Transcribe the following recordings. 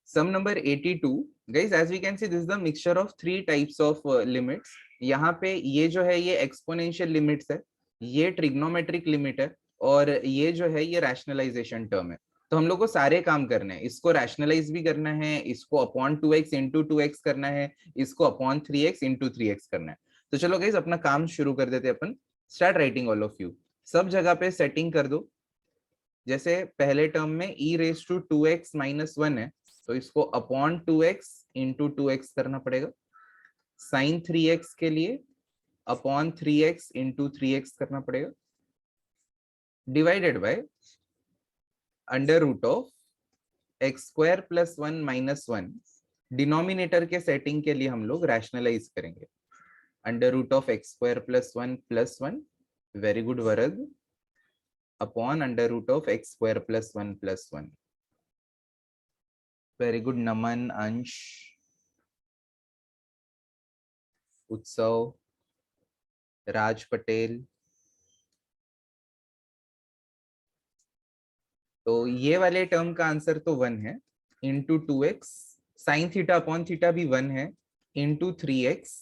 Sum number 82, guys, as we can see, this is the mixture of three types of limits. यहाँ पे ये जो है ये एक्सपोनेंशियल लिमिट्स है, ये ट्रिग्नोमेट्रिक लिमिट है, और ये जो है ये रैशनलाइजेशन टर्म है. तो हम लोग को सारे काम करने हैं, इसको रैशनलाइज भी करना है, इसको अपॉन 2x इंटू 2x करना है, इसको अपॉन 3x इंटू 3x करना है. तो चलो गाइस अपना काम शुरू कर देते हैं अपन. Start writing all of you. सब जगह पे सेटिंग कर दो. जैसे पहले टर्म में e raise to 2x minus 1 है, तो इसको अपॉन 2x इंटू 2x करना पड़ेगा. साइन 3x के लिए अपॉन 3x इंटू 3x करना पड़ेगा, divided by under root of x square plus 1 minus 1. Denominator के सेटिंग के लिए हम लोग रैशनलाइज करेंगे. Under root of x square plus 1, very good Varad, upon under root of x square plus 1, very good Naman, Ansh, Utsav, राज पटेल. तो ये वाले टर्म का आंसर तो 1 है, into 2x. Sine theta upon theta भी 1 है, इंटू 3x.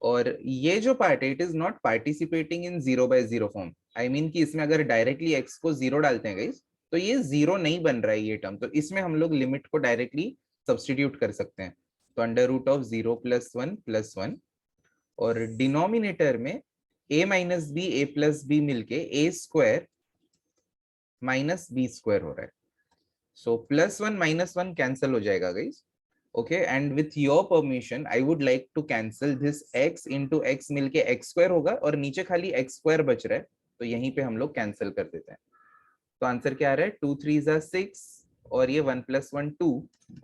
और ये जो पार्ट है it is not participating in 0/0 form. I mean कि इसमें अगर डायरेक्टली x को 0 डालते हैं गाइस, तो ये 0 नहीं बन रहा है ये टर्म. तो इसमें हम लोग लिमिट को डायरेक्टली सब्सटीट्यूट कर सकते हैं. तो अंडर रूट ऑफ 0 प्लस 1, और डिनोमिनेटर में a minus B A plus B मिलके A square minus B square हो रहा है. सो +1 -1 कैंसिल हो जाएगा guys. Okay, and with your permission I would like to cancel this x into X मिलके x square होगा, और नीचे खाली x स्क्वायर बच रहा है, तो यहीं पे हम लोग कैंसिल कर देते हैं. तो आंसर क्या आ रहा है, 2 3 ज़ा 6, और ये 1 + 1 2,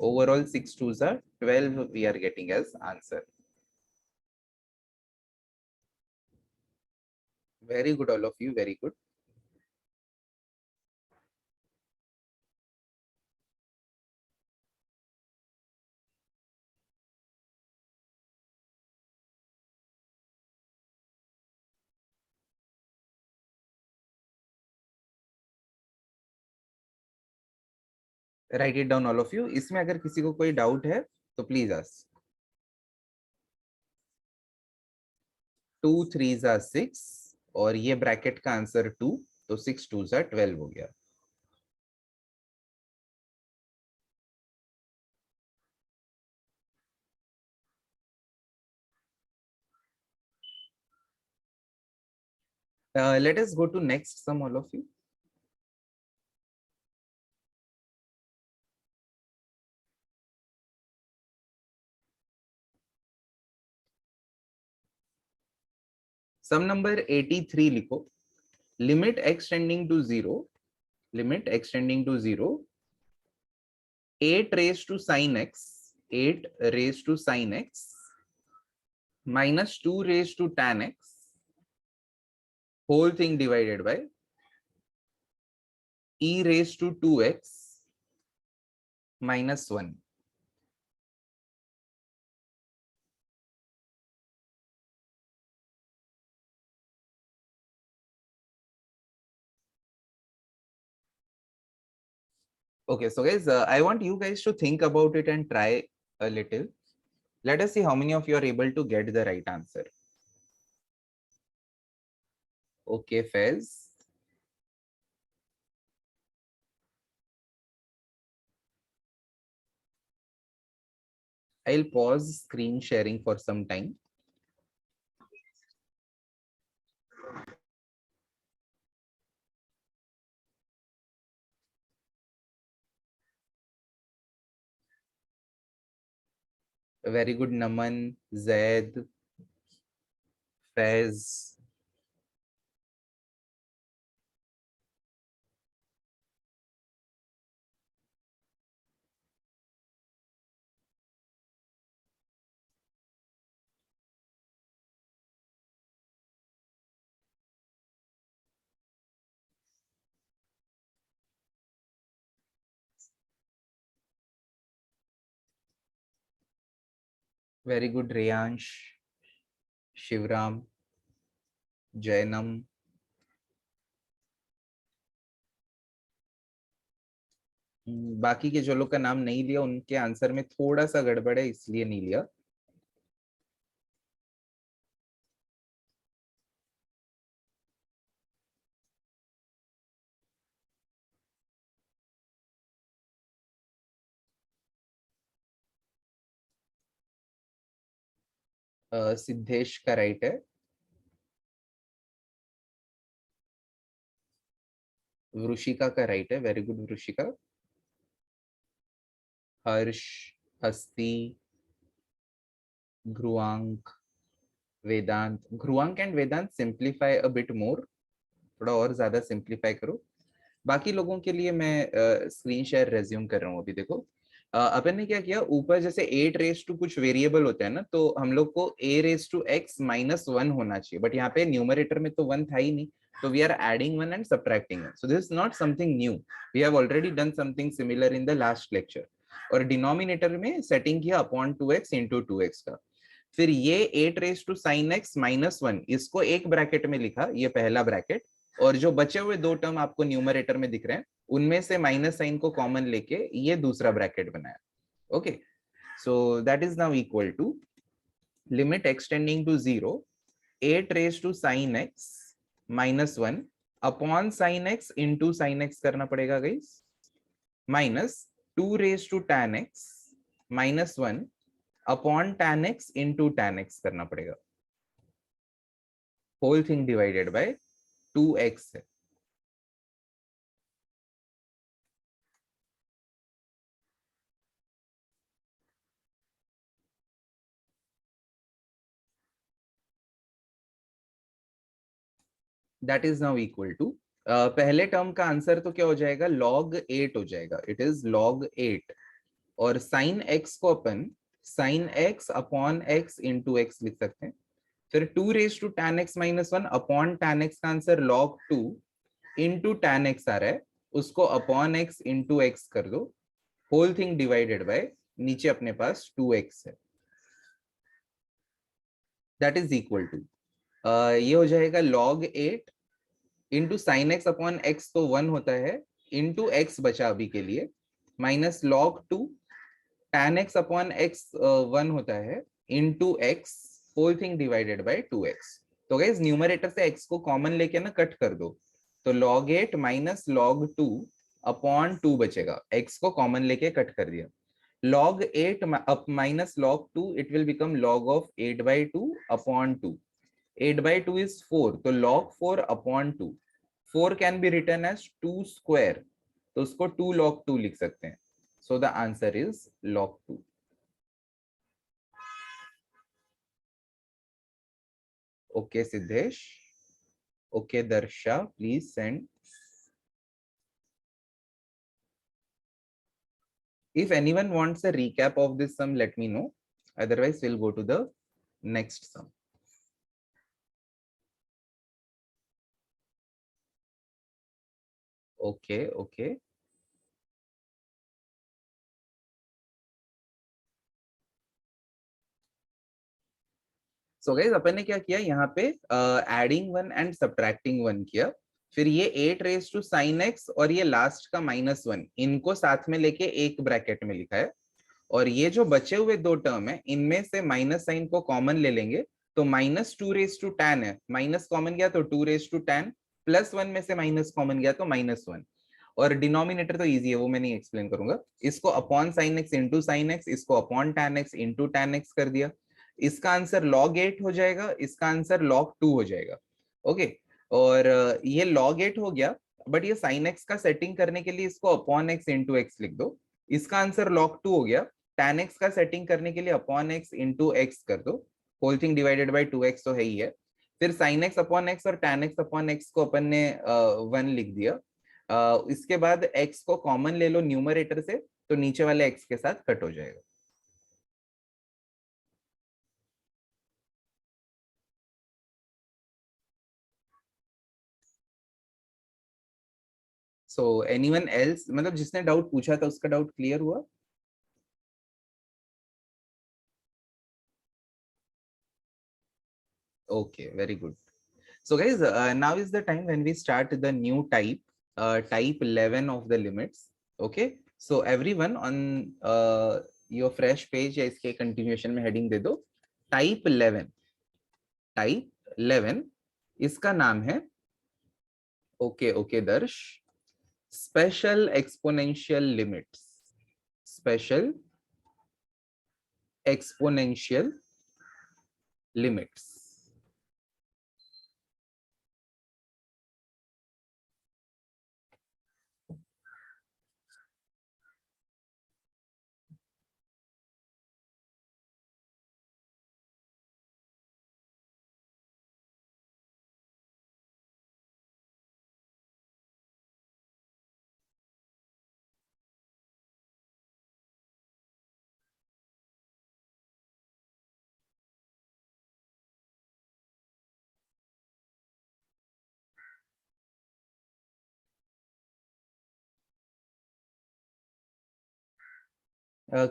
ओवरऑल 6 2 ज़ा 12 we are getting as answer. Very good all of you, very good. Write it down all of you. इसमें अगर किसी को कोई डाउट है तो प्लीज आस्क. 2 3 ज़ा 6, और ये ब्रैकेट का आंसर 2, तो 6 2 ज़ा 12 हो गया. Let us go to next sum, all of you. Sum number 83 लिखो. Limit x tending to 0, limit x tending to 0, 8 raised to sin x, 8 raised to sin x minus 2 raised to tan x, whole thing divided by e raised to 2x minus 1. Okay, so guys, I want you guys to think about it and try a little. Let us see how many of you are able to get the right answer. Okay, Fez. I'll pause screen sharing for some time. Very good, Naman, Zaid, Fez. Very good, Reyansh, Shivram, Jainam. बाकी के जो लोग का नाम नहीं लिया उनके answer में थोड़ा सा गड़बड़ है, इसलिए नहीं लिया। सिद्धेश का राइट है। वृषिका का राइट है, very good Vrishika. Harsh, Hasti, Dhruvank, Vedant. Dhruvank and Vedant simplify a bit more, थोड़ा और ज्यादा सिंप्लीफाई करो। बाकी लोगों के लिए मैं स्क्रीन शेयर रेज्यूम कर रहा हूँ अभी। देखो अपन ने क्या किया, ऊपर जैसे 8 रेस टू कुछ वेरिएबल होते हैं ना, तो हम लोग को a raise to x minus 1 होना चाहिए, बट यहाँ पे न्यूमरेटर में तो 1 था ही नहीं, तो we are adding 1 and subtracting 1। So this is not something new, we have already done something similar in the last lecture. और डिनोमिनेटर में सेटिंग किया अपॉन 2x इंटू 2x का। फिर ये 8 raise to sine X minus 1, इसको एक bracket में लिखा, ये पहला ब्रैकेट। और जो बचे हुए दो टर्म आपको न्यूमरेटर में दिख रहे हैं, उनमें से माइनस साइन को कॉमन लेके ये दूसरा ब्रैकेट बनाया। Okay, so that is now equal to limit x tending to 0, 8 raise to sine X minus 1 upon sine X into sine X करना पड़ेगा guys, minus 2 raise to tan X minus 1 upon tan X into tan X करना पड़ेगा। Whole thing divided by 2x है। That is now equal to, पहले term का answer तो क्या हो जाएगा, log 8 हो जाएगा, इट इज log 8। और साइन एक्स को अपन sine X upon X into X लिख सकते हैं। फिर 2 raise to tan X minus 1 upon tan X का answer log 2 into tan X आ रहा है, उसको अपॉन एक्स इंटू एक्स कर दो, होल थिंग डिवाइडेड बाय नीचे अपने पास 2x है। दैट इज इक्वल टू, ये हो जाएगा log 8 into sine X upon x तो 1 होता है, इंटू एक्स बचा अभी के लिए, minus log 2 tan x upon X 1 होता है, into X, whole thing divided by 2x। तो गाइस न्यूमरेटर से x को कॉमन लेके ना कट कर दो, तो log 8 माइनस log 2 अपॉन 2 बचेगा, x को कॉमन लेके कट कर दिया। log 8 minus log 2, it will become log of 8 by 2 upon 2। 8 by 2 is 4, तो log 4 upon 2, 4 can be written as 2 square, तो उसको 2 log 2 लिख सकते हैं। So the answer is log 2. Okay Siddesh, okay Darsha, please send. If anyone wants a recap of this sum, let me know, otherwise we'll go to the next sum. Okay, okay. So guys अपन ने क्या किया यहाँ पे, adding 1 and subtracting 1 किया। फिर ये 8 raise to sine x और ये लास्ट का माइनस 1, इनको साथ में लेके एक ब्रैकेट में लिखा है। और ये जो बचे हुए दो टर्म है, इनमें से माइनस साइन को कॉमन ले लेंगे, तो माइनस 2 रेस टू टैन है, माइनस कॉमन गया तो 2 रेस टू टैन, प्लस 1 में से माइनस कॉमन गया तो माइनस 1। और डिनोमिनेटर तो इजी है, वो मैं नहीं एक्सप्लेन करूंगा। इसको upon sine X into sine X, इसको upon tan X into tan X कर दिया। इसका आंसर log 8 हो जाएगा, इसका आंसर log 2 हो जाएगा। ओके, और ये log 8 हो गया, बट ये sin x का सेटिंग करने के लिए इसको अपॉन x इंटू एक्स लिख दो। इसका आंसर log 2 हो गया, tan x का सेटिंग करने के लिए अपॉन x इंटू एक्स कर दो, whole thing divided by 2x तो है ही है। फिर sin x अपॉन x और tan x अपॉन x को अपन ने 1 लिख दिया। इसके बाद x को कॉमन ले लो न्यूमरेटर से, तो नीचे वाले x के साथ कट हो जाएगा। सो एनीवन एल्स, मतलब जिसने डाउट पूछा था उसका डाउट क्लियर हुआ? Okay, very good. So guys, now is the time when we start the new type, type 11 of the limits. Okay, so everyone on your fresh page या इसके continuation में heading दे दो type 11। Type 11 इसका नाम है, okay okay दर्श, special exponential limits. Special exponential limits.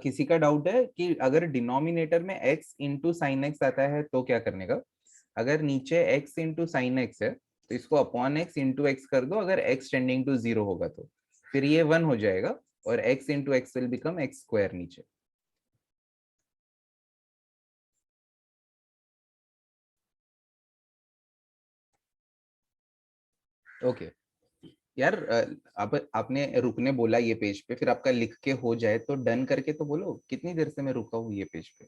किसी का डाउट है कि अगर डिनोमिनेटर में x इंटू साइन एक्स आता है तो क्या करने का? अगर नीचे x इंटू साइन एक्स है तो इसको अपॉन x इंटू एक्स कर दो, अगर x टेंडिंग टू 0 होगा तो फिर ये 1 हो जाएगा और x into x will become x square नीचे। ओके यार, आप आपने रुकने बोला ये पेज पे, फिर आपका लिख के हो जाए तो डन करके तो बोलो, कितनी देर से मैं रुका हूँ ये पेज पे।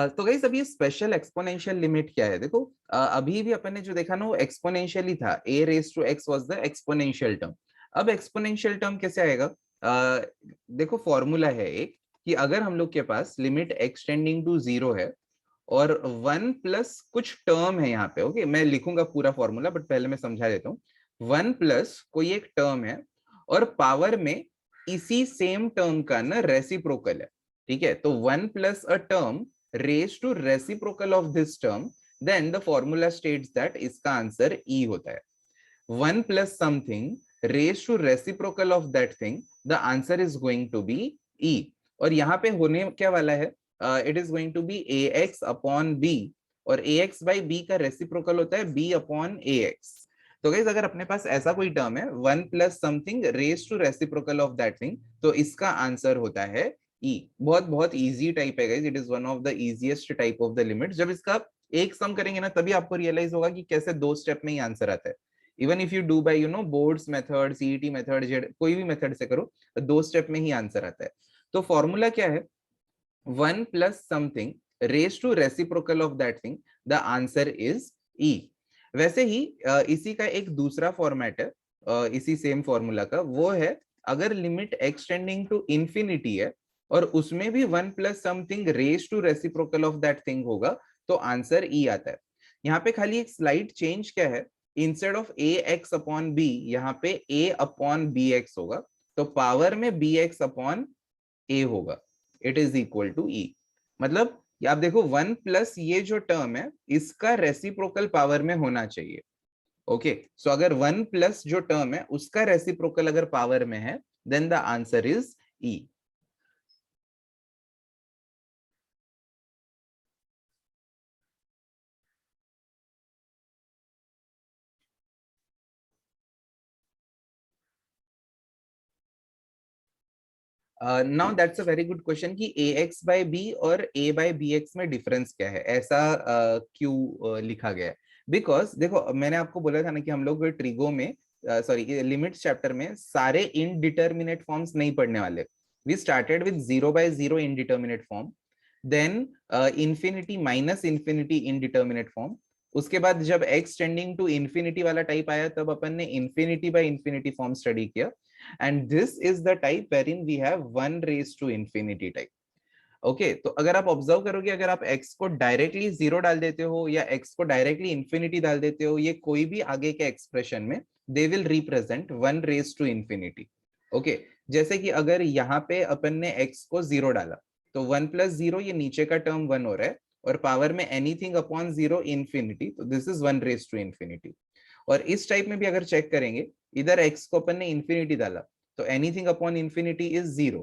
तो गाइस अभी स्पेशल एक्सपोनेंशियल लिमिट क्या है देखो, अभी भी अपन ने जो देखा ना वो एक्सपोनेंशियल ही था, a raise to x was the exponential term. अब एक्सपोनेंशियल टर्म कैसे आएगा? देखो फॉर्मूला है एक, कि अगर हम लोग के पास लिमिट एक्सटेंडिंग टू 0 है और 1 प्लस कुछ टर्म है यहाँ पे, ओके मैं लिखूंगा पूरा फॉर्मूला बट पहले मैं समझा देता हूँ। 1 प्लस कोई एक टर्म है और पावर में इसी सेम टर्म का ना रेसिप्रोकल है, ठीक है? तो 1 plus a term raised to reciprocal of this term, then the formula states that इसका आंसर E होता है। 1 plus something raised to reciprocal of that thing, the answer is going to be E। और यहाँ पे होने क्या वाला है? It is going to be ax upon b, और ax by b का रेसिप्रोकल होता है b upon ax। तो गाइस अगर अपने पास ऐसा कोई टर्म है 1 plus something raise to reciprocal of that thing, तो इसका आंसर होता है ई। बहुत बहुत इजी टाइप है guys, it is one of the easiest type of the limit. जब इसका एक सम करेंगे ना तभी आपको रियलाइज होगा कि कैसे 2 स्टेप में ही आंसर आता है। Even if you do by boards method, CET method, कोई भी मेथड से करो, 2 स्टेप में ही आंसर आता है। तो फॉर्मूला क्या है? 1 plus something raise to reciprocal of that thing, the answer is E. वैसे ही इसी का एक दूसरा फॉर्मेट है, इसी सेम फॉर्मूला का, वो है अगर लिमिट एक्सटेंडिंग टू इंफिनिटी है और उसमें भी 1 plus something raise to reciprocal of that thing होगा तो आंसर ई आता है। यहाँ पे खाली एक स्लाइड चेंज क्या है, instead of A X upon B यहाँ पे ए अपॉन बी एक्स होगा, तो पावर में बी एक्स अपॉन ए होगा, इट इज इक्वल टू ई। मतलब आप देखो 1 प्लस ये जो टर्म है इसका रेसिप्रोकल पावर में होना चाहिए। ओके सो अगर 1 प्लस जो टर्म है उसका रेसिप्रोकल अगर पावर में है then the answer is E. Now that's a very good question कि ए एक्स बाई बी और ए बाई बी एक्स में डिफरेंस क्या है, ऐसा क्यों लिखा गया है? बिकॉज देखो मैंने आपको बोला था ना कि हम लोग ट्रिगो में, सॉरी लिमिट्स चैप्टर में सारे इनडिटर्मिनेट फॉर्म्स नहीं पढ़ने वाले। We started with 0 by 0 indeterminate form, then infinity minus infinity indeterminate form, उसके बाद जब एक्स टेंडिंग टू इंफिनिटी वाला टाइप आया तब अपन ने infinity by infinity form study किया, and this is the type wherein we have 1 raised to infinity type। Okay तो अगर आप ऑब्जर्व करोगे, अगर आप x को डायरेक्टली 0 डाल देते हो या x को डायरेक्टली इंफिनिटी डाल देते हो, ये कोई भी आगे के एक्सप्रेशन में they will represent 1 raise to infinity. Okay जैसे कि अगर यहाँ पे अपन ने x को 0 डाला तो 1 प्लस 0 ये नीचे का टर्म 1 हो रहा है, और पावर में एनीथिंग अपॉन 0 इंफिनिटी, तो this is 1 raise to infinity. और इस टाइप में भी अगर चेक करेंगे, इधर x को अपन ने इंफिनिटी डाला तो anything upon infinity is 0,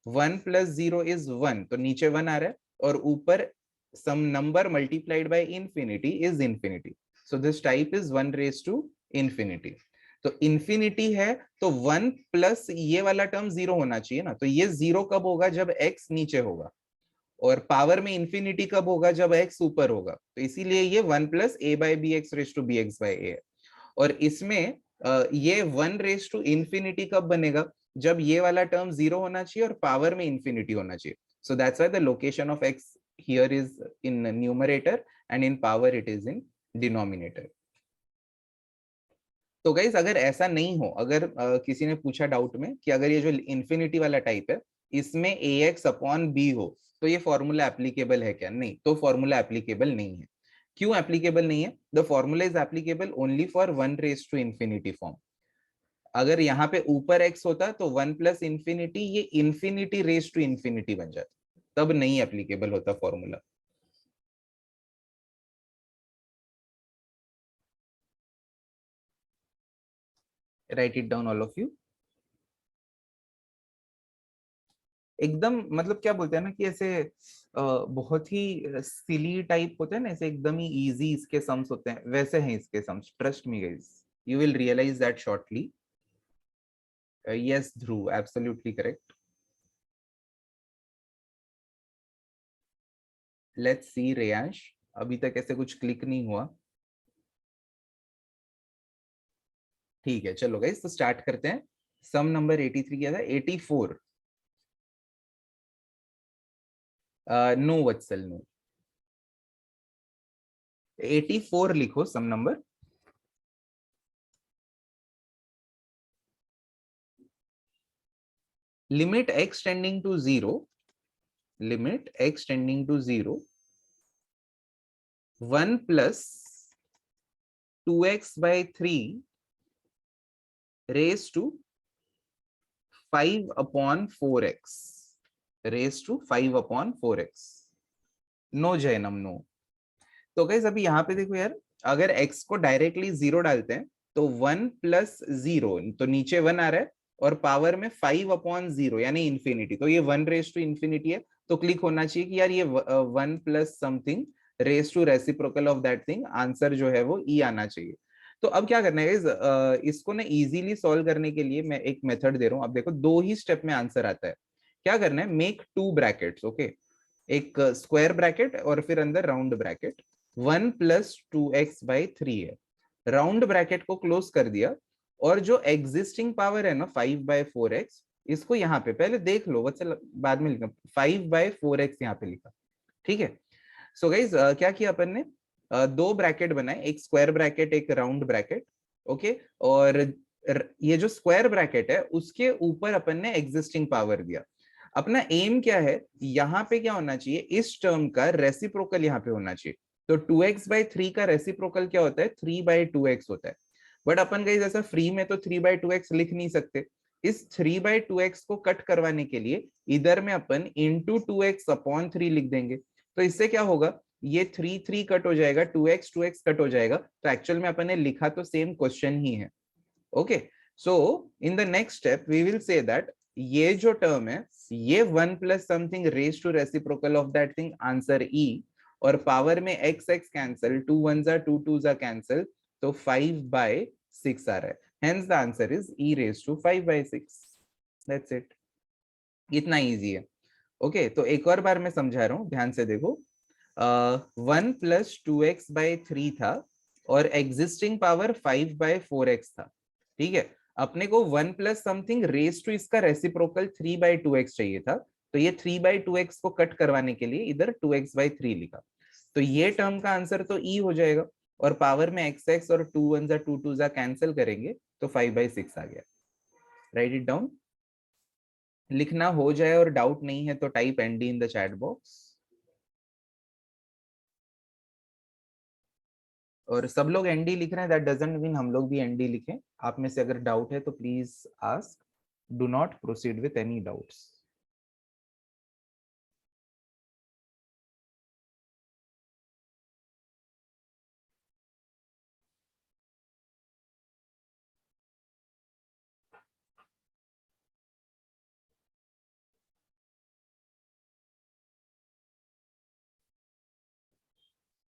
1 plus 0 is 1, तो नीचे 1 आ रहा है, और ऊपर some number multiplied by infinity is infinity, so this type is 1 raise to infinity. तो इन्फिनिटी है तो 1 प्लस ये वाला टर्म 0 होना चाहिए ना, तो ये 0 कब होगा, जब x नीचे होगा, और पावर में इन्फिनिटी कब होगा, जब x ऊपर होगा, तो इसीलिए ये 1 plus A by B X raise to B X by A है। और इसमें ये 1 रेस टू इन्फिनिटी कब बनेगा, जब ये वाला टर्म 0 होना चाहिए और पावर में इन्फिनिटी होना चाहिए। So that's why the location of x here is in numerator and in power it is in denominator. तो गाइज अगर ऐसा नहीं हो, अगर किसी ने पूछा डाउट में कि अगर ये जो इन्फिनिटी वाला टाइप है इसमें ए एक्स अपॉन बी हो तो ये फॉर्मूला एप्लीकेबल है क्या, नहीं, तो फॉर्मूला एप्लीकेबल नहीं है। क्यों एप्लीकेबल नहीं है, the formula is applicable only for 1 raise to infinity form. अगर यहाँ पे ऊपर एक्स होता तो 1 प्लस इन्फिनिटी ये इन्फिनिटी रेस टू इन्फिनिटी बन जाता, तब नहीं एप्लीकेबल होता formula. Write it down all of you. एकदम मतलब क्या बोलते हैं ना कि ऐसे बहुत ही सिली टाइप होते हैं ना, ऐसे एकदम ही इजी इसके सम्स होते हैं, वैसे हैं इसके sums, trust me guys, you will realise that shortly. Yes Dhruv, absolutely correct. Let's see Reyansh, अभी तक ऐसे कुछ क्लिक नहीं हुआ। ठीक है चलो गाइस, तो स्टार्ट करते हैं। सम नंबर 83 क्या था, 84। नो वत्सल नो, 84 लिखो sum number. Limit x tending to 0, limit x tending to 0 1 plus 2x by 3 raised to 5 upon 4x, raised to 5 upon 4x। No Jainam no. तो गाइस अभी यहाँ पे देखो यार, अगर x को डायरेक्टली 0 डालते हैं तो 1 प्लस 0, तो नीचे 1 आ रहा है और पावर में 5 अपॉन 0 यानी इन्फिनिटी, तो ये 1 रेस टू इन्फिनिटी है, तो क्लिक होना चाहिए कि यार ये 1 plus something raise to reciprocal of that thing, answer जो है वो ई आना चाहिए। तो अब क्या करना है गाइस, इसको ना इजीली सॉल्व करने के लिए मैं एक मेथड दे रहा हूँ। अब देखो 2 ही स्टेप में आंसर आता है। क्या करना है, मेक 2 ब्रैकेट्स, ओके, एक स्क्वायर ब्रैकेट और फिर अंदर राउंड ब्रैकेट। 1 प्लस 2x/3 है, राउंड ब्रैकेट को क्लोज कर दिया, और जो एग्जिस्टिंग पावर है ना 5/4x, इसको यहाँ पे पहले देख लो, वत्सल बाद में लिखा 5/4x यहाँ पे लिखा, ठीक है। सो गाइज क्या किया अपन ने, दो ब्रैकेट बनाए, एक स्क्वायर ब्रैकेट एक राउंड ब्रैकेट, ओके, और ये जो स्क्वायर ब्रैकेट है उसके ऊपर अपन ने एग्जिस्टिंग पावर दिया। अपना एम क्या है, यहाँ पे क्या होना चाहिए, इस टर्म का रेसिप्रोकल यहाँ पे होना चाहिए। तो 2x/3 का रेसिप्रोकल क्या होता है, 3/2x होता है। बट अपन गाइस जैसा फ्री में तो 3/2x लिख नहीं सकते, इस 3/2x को कट करवाने के लिए इधर में अपन इंटू 2x/3 लिख देंगे। तो इससे क्या होगा, ये 3 कट हो जाएगा, 2x कट हो जाएगा, तो एक्चुअल में अपन ने लिखा तो सेम क्वेश्चन ही है। Okay, so in the next step we will say that ये जो टर्म है ये 1 plus something raise to reciprocal of that thing, answer E, और पावर में x x कैंसिल, 2 1 2 2 कैंसिल, तो 5/6 आ रहा है, hence the answer is e raise to 5/6। That's it, इतना इजी है। ओके तो एक और बार मैं समझा रहा हूँ, ध्यान से देखो। 1 प्लस 2x/3 था और एग्जिस्टिंग पावर 5/4x था, ठीक है। अपने को 1 प्लस समथिंग रेस टू इसका रेसिप्रोकल 3/2x चाहिए था, तो ये 3/2x को कट करवाने के लिए इधर 2x/3 लिखा, तो ये टर्म का आंसर तो ई हो जाएगा, और पावर में एक्स एक्स और 2 1 2 2 कैंसिल करेंगे तो 5/6 आ गया। Write it down. लिखना हो जाए और डाउट नहीं है तो type and in the chat box. और सब लोग एनडी लिख रहे हैं, दैट डजंट मीन हम लोग भी एनडी लिखें। आप में से अगर डाउट है तो please ask, do not proceed with any doubts.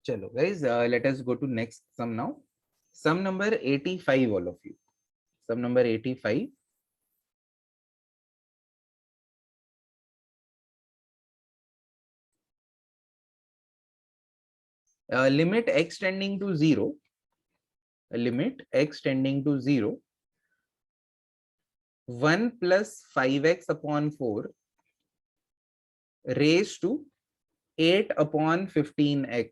चलो guys, let us go to next sum now. Sum number 85 all of you. Sum number 85. Limit x tending to 0. Limit x tending to 0. 1 plus 5x upon 4 raised to 8 upon 15x.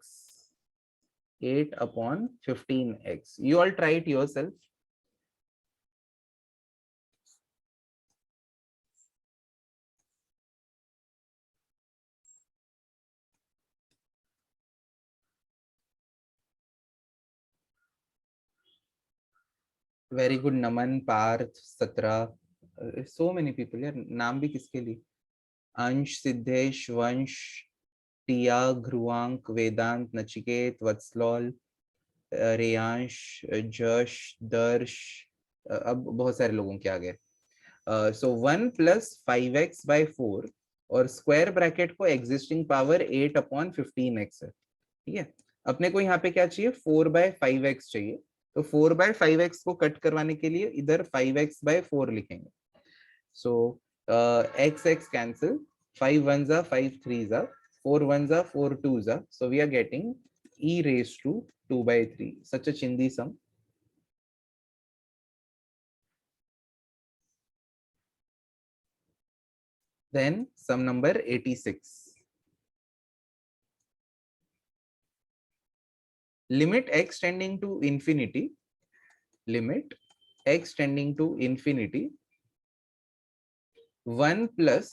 8 upon 15x. You all try it yourself. Very good, Naman, Parth, Satra. So many people. यार नाम भी किसके लिए? अंश, सिद्धेश, वंश, टिया, ध्रुवांक, वेदांत, नचिकेत, वत्सलॉल, रेयांश, जश, दर्श, अब बहुत सारे लोगों के आ गए. सो 1 प्लस 5x बाई 4 और स्क्वायर ब्रैकेट को एग्जिस्टिंग पावर 8 अपॉन 15x है. ठीक है, अपने को यहाँ पे क्या चाहिए? 4/5x चाहिए. तो 4/5x को कट करवाने के लिए इधर 5x/4 लिखेंगे. सो x x cancel, 5 1s are 5 3s are 4 1s are 4 2s are. So we are getting e raised to 2/3. Such a chindi sum. Then sum number 86. Limit x tending to infinity. Limit x tending to infinity. 1 plus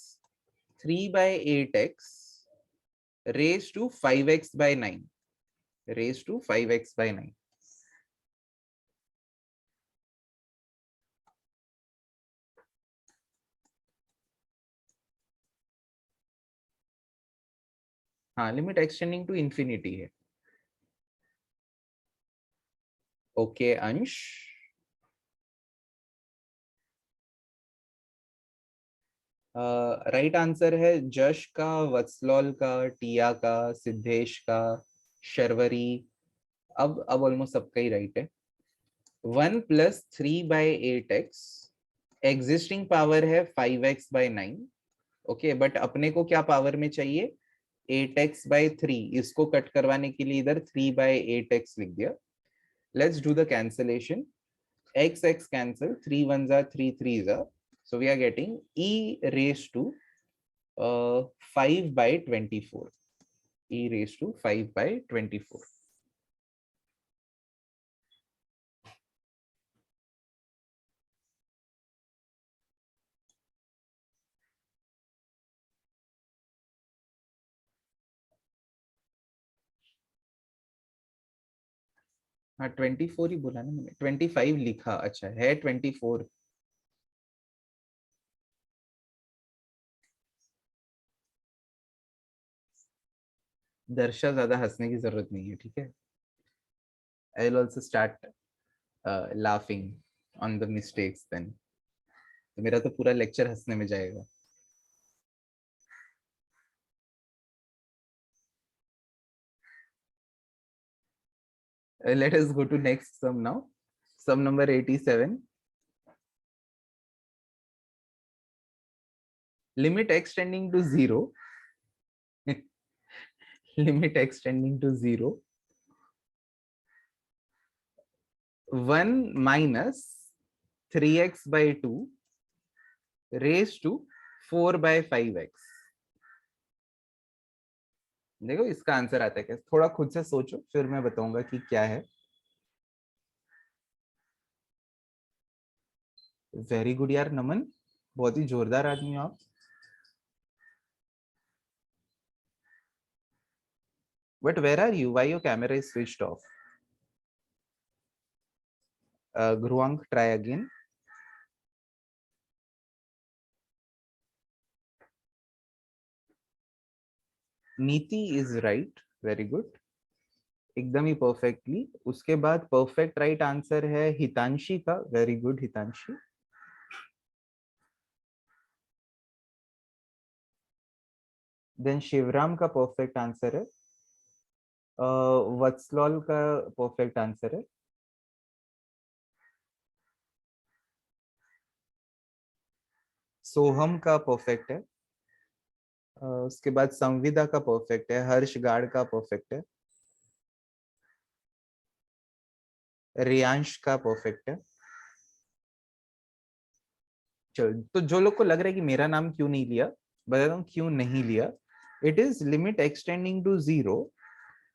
3/8x raised to 5x/9. Raised to 5x/9. हाँ, limit x tending to infinity है. Okay अंश. Right answer है जश का, वत्सलॉल का, टिया का, सिद्धेश का, शर्वरी. अब ऑलमोस्ट सबका ही राइट है. 1 प्लस 3/8x एग्जिस्टिंग पावर है 5x/9. ओके, बट अपने को क्या पावर में चाहिए? 8x/3. इसको कट करवाने के लिए इधर 3/8x लिख दिया. Let's do the cancellation. X x cancel, 3 1s are 3 3s are. So we are getting e raised to 5/24. E raised to 5/24. हाँ 24 ही बोला ना मैंने. 25 लिखा. अच्छा है 24. दर्शा, ज्यादा हंसने की जरूरत नहीं है, ठीक है? I will also start laughing on the mistakes then. तो मेरा तो पूरा लेक्चर हंसने में जाएगा. Let us go to next sum now. Sum number 87. Limit x tending to 0. Limit x tending to 0. 1 minus 3x/2 raised to 4/5x. देखो इसका answer आता है क्या? थोड़ा खुद से सोचो, फिर मैं बताऊंगा कि क्या है. वेरी गुड यार नमन, बहुत ही जोरदार आदमी हो आप. But where are you? Why your camera is switched off? Gruang, try again. Niti is right. Very good, एकदम ही परफेक्टली. उसके बाद परफेक्ट राइट आंसर है हितांशी का. Very good Hitanshi. Then Shivram का परफेक्ट आंसर है. वत्सलॉल का परफेक्ट आंसर है. सोहम का परफेक्ट है, उसके बाद संविदा का परफेक्ट है, हर्षगाड़ का परफेक्ट है, रियांश का परफेक्ट है। चलो, तो जो लोग को लग रहा है कि मेरा नाम क्यों नहीं लिया, बताता हूँ क्यों नहीं लिया। It is limit x tending to 0,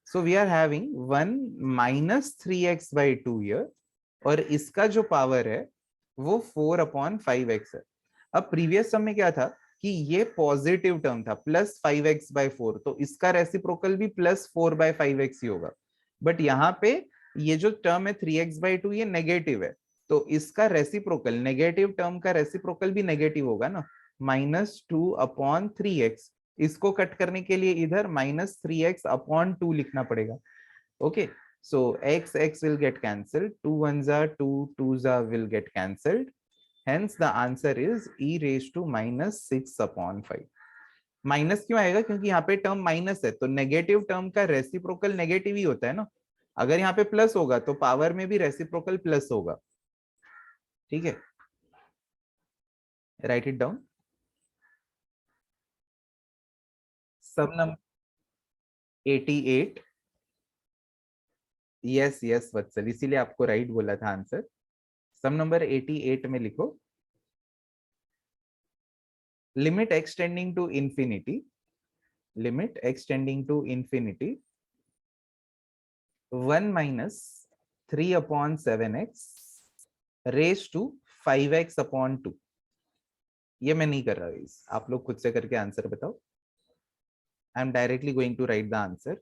so we are having 1 minus 3x by 2 year, और इसका जो पावर है वो 4/5x है। अब प्रीवियस सम में क्या था कि ये पॉजिटिव टर्म था, प्लस 5x/4, तो इसका रेसिप्रोकल भी प्लस 4/5x ही होगा। बट यहाँ पे ये जो टर्म है 3x/2 ये नेगेटिव है, तो इसका रेसिप्रोकल, नेगेटिव टर्म का रेसिप्रोकल भी नेगेटिव होगा ना, -2/3x। इसको कट करने के लिए इधर -3x/2 लिखना पड़ेगा। Okay, so x will get cancelled, 2 ones are 2, 2s are will get cancelled, hence the answer is e raised to -6/5। Minus क्यों आएगा, क्योंकि यहाँ पे टर्म माइनस है, तो नेगेटिव टर्म का रेसिप्रोकल नेगेटिव ही होता है ना। अगर यहाँ पे प्लस होगा तो पावर में भी रेसिप्रोकल प्लस होगा। ठीक है, write it down. Sum number 88। Yes yes Vatsal, इसीलिए आपको राइट बोला था आंसर। सम नंबर 88 में लिखो, limit extending to infinity, limit extending to infinity 1 minus 3/7x raised to 5x/2। ये मैं नहीं कर रहा हूँ, आप लोग खुद से करके आंसर बताओ। I am directly going to write the answer.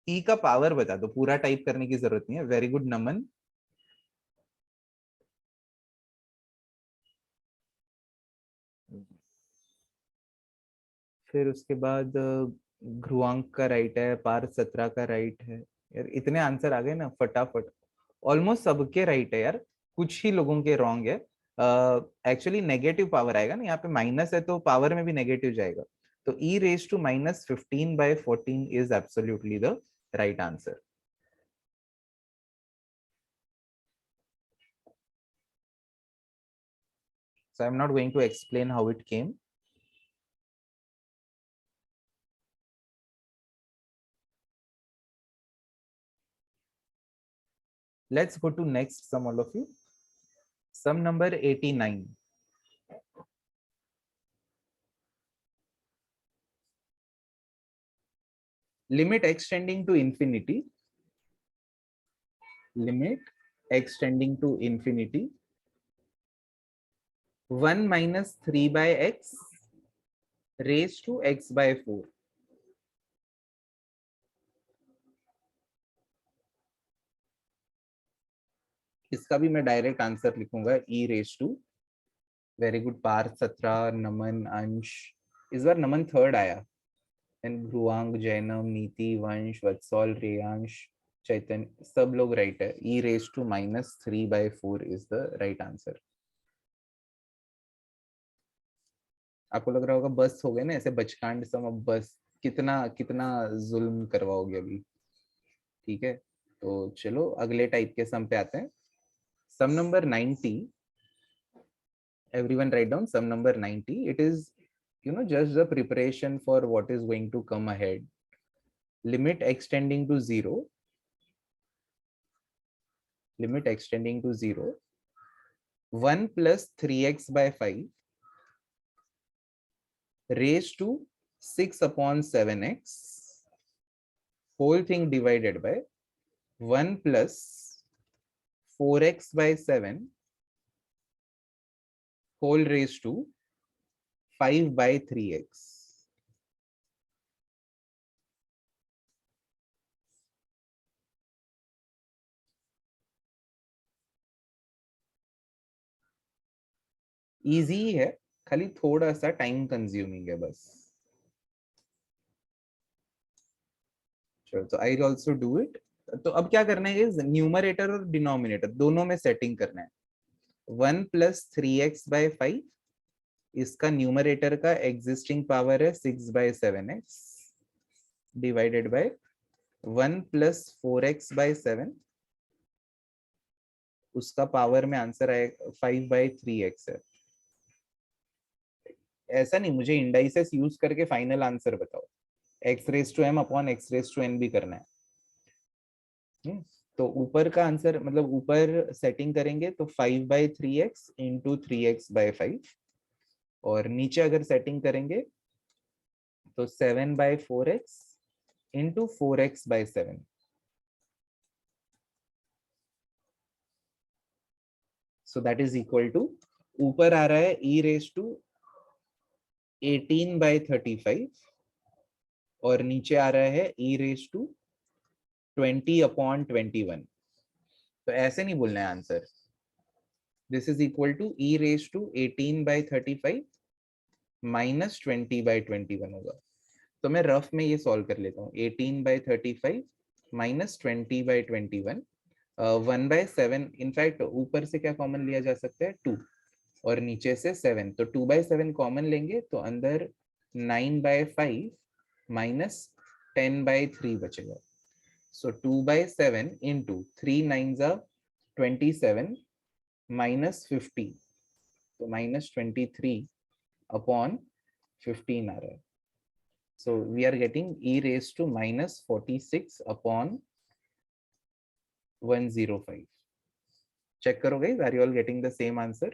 E का पावर बता दो, पूरा टाइप करने की जरूरत नहीं है। वेरी गुड नमन। फिर उसके बाद ध्रुवांक का राइट है, पार्थ 17 का राइट है। यार इतने आंसर आ गए ना फटाफट, ऑलमोस्ट सबके राइट है यार, कुछ ही लोगों के रॉन्ग है। एक्चुअली नेगेटिव पावर आएगा ना, यहाँ पे माइनस है तो पावर में भी नेगेटिव जाएगा, तो e raised to -15/14 is absolutely the right answer. So I'm not going to explain how it came. Let's go to next sum, all of you. Sum number 89. Limit extending to infinity, limit extending to infinity 1 minus 3/x raised to x/4। इसका भी मैं direct answer लिखूंगा, e raised to। Very good Parth 17, Naman, Ansh, इस बार Naman third आया। And Dhruvang, Jainam, Niti, Vansh, वत्सौल, Reyansh, चैतन्य, सब लोग right है। e raised to -3/4 is the right answer. आपको लग रहा होगा बस हो गए ना ऐसे बचकांड सम, अब बस कितना कितना जुल्म करवाओगे अभी। ठीक है, तो चलो अगले टाइप के सम पे आते हैं। सम number 90। everyone write down sum number 90। it is just the preparation for what is going to come ahead। limit extending to 0, limit extending to 0 1 plus 3x/5 raised to 6/7x, whole thing divided by 1 plus 4x/7 whole raised to 5/3x। Easy है, खाली थोड़ा सा time consuming है बस। चलो, तो I also do it. तो अब क्या करना है, न्यूमरेटर और डिनोमिनेटर दोनों में सेटिंग करना है। 1 plus 3x/5, इसका न्यूमरेटर का एग्जिस्टिंग पावर है 6/7x, divided by 1 plus 4x/7 उसका पावर में आंसर आएगा 5/3x है। ऐसा नहीं, मुझे इंडाइसेस यूज करके फाइनल आंसर बताओ, x⁻m/x⁻n भी करना है। तो ऊपर का आंसर मतलब ऊपर सेटिंग करेंगे तो 5/3x इंटू 3x/5, और नीचे अगर सेटिंग करेंगे तो 7/4x into 4x/7। So that is equal to, ऊपर आ रहा है e⁻18/35 और नीचे आ रहा है e⁻20/21। तो ऐसे नहीं बोलना है answer, this is equal to e⁻18/35 minus 20/21 होगा। तो मैं रफ में ये सॉल्व कर लेता हूँ, 18/35 माइनस 20/21, 1/7। इनफैक्ट ऊपर से क्या कॉमन लिया जा सकता है, 2, और नीचे से 7, तो 2/7 कॉमन लेंगे तो अंदर 9/5 माइनस 10/3 बचेगा। सो 2/7 इंटू 3 9 27 माइनस 50, तो माइनस 23/15 आ रहा है। So we are getting e⁻46/105. Check करो guys, are you all getting the same answer?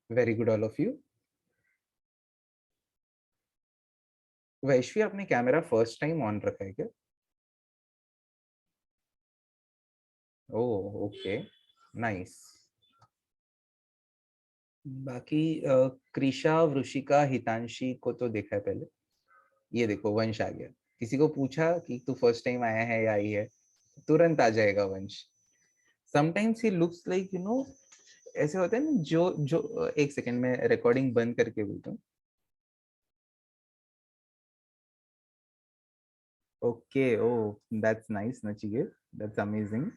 Very good all of you. वैश्वी, आपने कैमरा फर्स्ट टाइम ऑन रखा है क्या? Oh okay, nice. बाकी कृषा, वृषिका, हितांशी को तो देखा है पहले। ये देखो वंश आ गया, किसी को पूछा कि तू फर्स्ट टाइम आया है या आई है, तुरंत आ जाएगा वंश। Sometimes he looks like you know, ऐसे होते हैं ना, जो जो एक सेकंड में रिकॉर्डिंग बंद करके बोलता हूँ। Okay, oh, that's nice, Nachiket. That's amazing.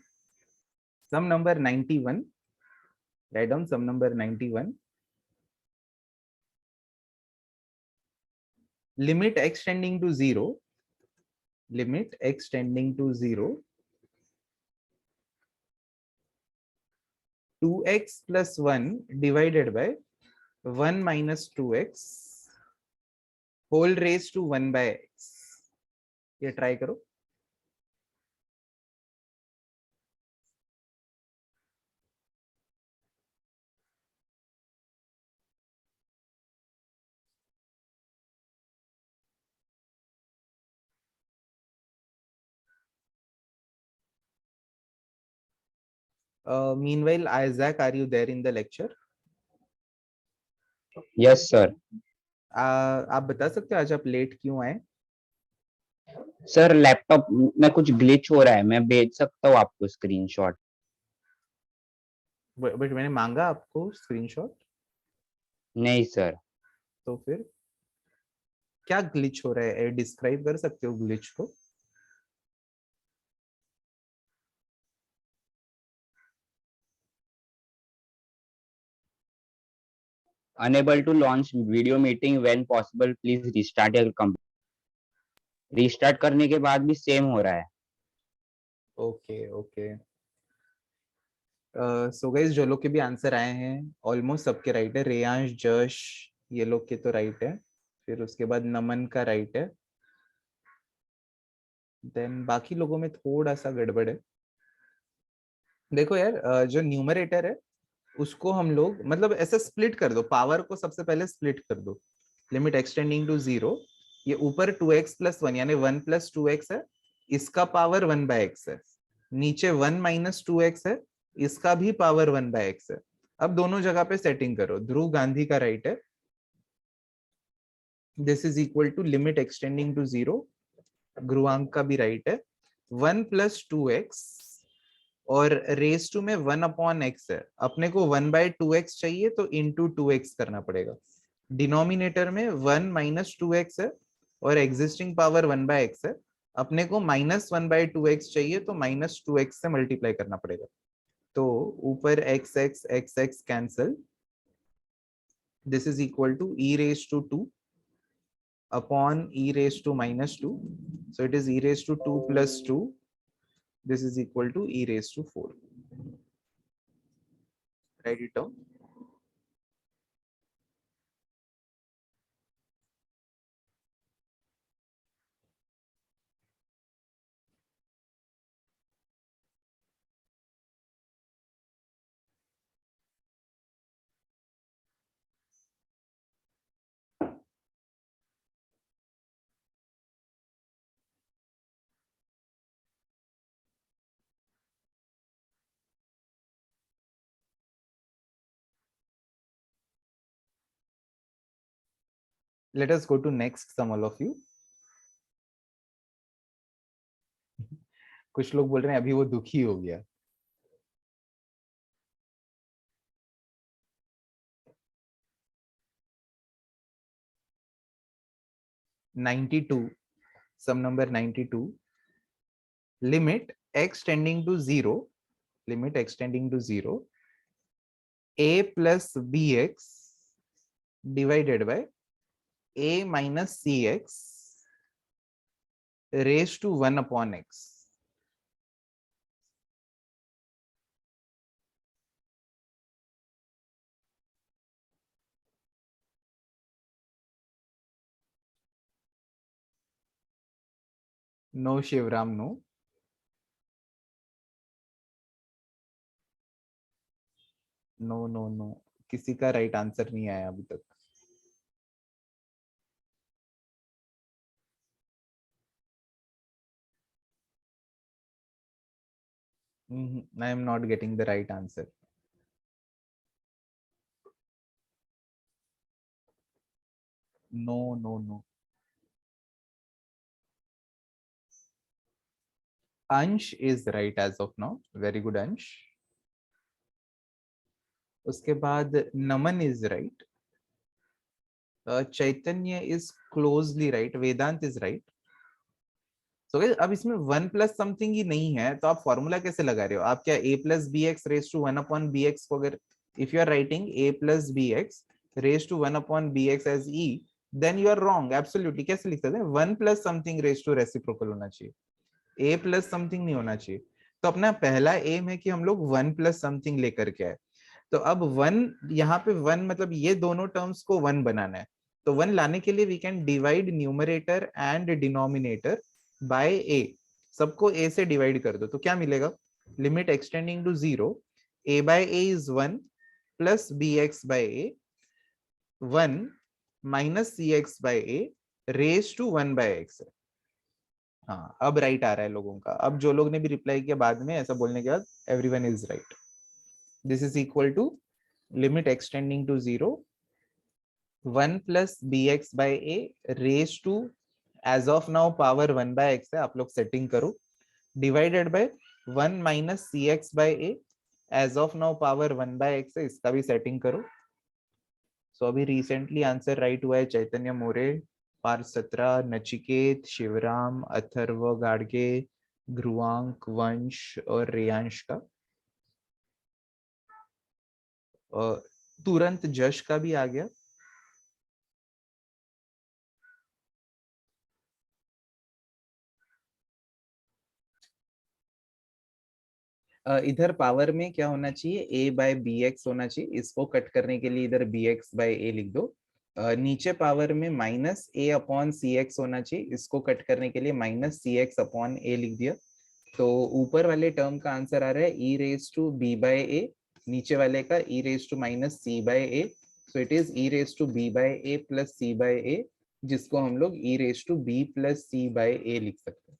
Sum number 91. Write down sum number 91. Limit x tending to 0. Limit x tending to 0. 2x plus 1 divided by 1 minus 2x whole raised to 1 by x. ये try करो. Meanwhile, Isaac, are you there in the lecture? Yes sir. आप बता सकते हो आज आप late क्यों आए? सर लैपटॉप में कुछ ग्लिच हो रहा है, मैं भेज सकता हूँ आपको स्क्रीनशॉट? बट मैंने मांगा आपको स्क्रीनशॉट। नहीं सर। तो फिर क्या ग्लिच हो रहा है, डिस्क्राइब कर सकते हो ग्लिच को? Unable to launch video meeting when possible, please restart your computer. Restart करने के बाद भी सेम हो रहा है। Okay okay. सो गाइस, जो लोग के भी आंसर आए हैं ऑलमोस्ट सबके राइट है। रेयांश, जश, ये लोग के तो राइट है। फिर उसके बाद नमन का राइट है। देन बाकी लोगों में थोड़ा सा गड़बड़ है। देखो यार, जो न्यूमरेटर है उसको हम लोग मतलब ऐसे स्प्लिट कर दो, पावर को सबसे पहले स्प्लिट कर दो। लिमिट एक्सटेंडिंग टू 0, ये ऊपर 2x प्लस 1 यानी 1 प्लस 2x है, इसका पावर 1/x है। नीचे 1 माइनस 2x है, इसका भी पावर 1/x है। अब दोनों जगह पे सेटिंग करो। ध्रुव गांधी का राइट है, this is equal to limit x tending to 0। Dhruvank का भी राइट है, 1 प्लस 2x और रेस टू में 1/x है। अपने को 1/2x चाहिए तो इंटू 2x करना पड़ेगा। डिनोमिनेटर में 1 माइनस 2x है और एग्जिस्टिंग पावर 1/x है। अपने को माइनस 1/2x चाहिए तो माइनस 2x से मल्टीप्लाई करना पड़ेगा। तो ऊपर x x x x cancel, this is equal to e raised to 2 upon e raised to minus 2. So it is e raised to 2 plus 2. This is equal to e raised to 4. Write it down. Let us go to next sum, all of you. कुछ लोग बोल रहे हैं अभी वो दुखी हो गया. 92, sum number 92. Limit x tending to 0, limit x tending to 0, a plus bx divided by a minus cx raised to 1 upon x. No, Shivram, no. No no no, किसी का राइट आंसर नहीं आया अभी तक. I am not getting the right answer. No, no, no. Ansh is right as of now. Very good, Ansh. उसके बाद नमन is right. Chaitanya is closely right. Vedant is right. So guys, अब इसमें 1 plus something ही नहीं है तो आप formula कैसे लगा रहे हो? आप क्या a plus b x raise to 1 upon b x को अगर if you are writing a plus b x raise to 1 upon b x as e, then you are wrong. Absolutely कैसे लिख सकते हैं? 1 plus something raise to reciprocal होना चाहिए, a plus something नहीं होना चाहिए. तो अपना पहला एम है कि हम लोग 1 प्लस समथिंग लेकर के आए. तो अब 1 यहाँ पे 1 मतलब ये दोनों टर्म्स को 1 बनाना है. तो 1 लाने के लिए we can divide numerator and denominator by a. सबको a से डिवाइड कर दो तो क्या मिलेगा? Limit x tending to 0, a by a is 1 plus bx by a, 1 minus cx by a raise to 1 by x. हाँ, अब राइट आ रहा है लोगों का. अब जो लोग ने भी रिप्लाई किया बाद में ऐसा बोलने के बाद, everyone is right. This is equal to limit x tending to 0, 1 plus bx by a raise to as of now power 1 by x है, आप लोग सेटिंग करो, divided by 1 minus cx by a as of now power 1 by x है, इसका भी setting करो. सो अभी recently answer right हुआ है चैतन्य मोरे, पार्थ सत्रा, नचिकेत, शिवराम, अथर्व गाड़गे, ध्रुवांक, वंश और रेयांश का. तुरंत जश का भी आ गया. इधर पावर में क्या होना चाहिए? a बाय बी एक्स होना चाहिए. इसको कट करने के लिए इधर बी एक्स बाय ए लिख दो. नीचे पावर में minus a upon c x होना चाहिए. इसको कट करने के लिए minus c x upon a लिख दिया. तो ऊपर वाले टर्म का आंसर आ रहा है e raise to b by A, नीचे वाले का e raise to minus c by A. So it is e raise to b by A plus c by A, जिसको हम लोग e raise to b plus c by A लिख सकते हैं.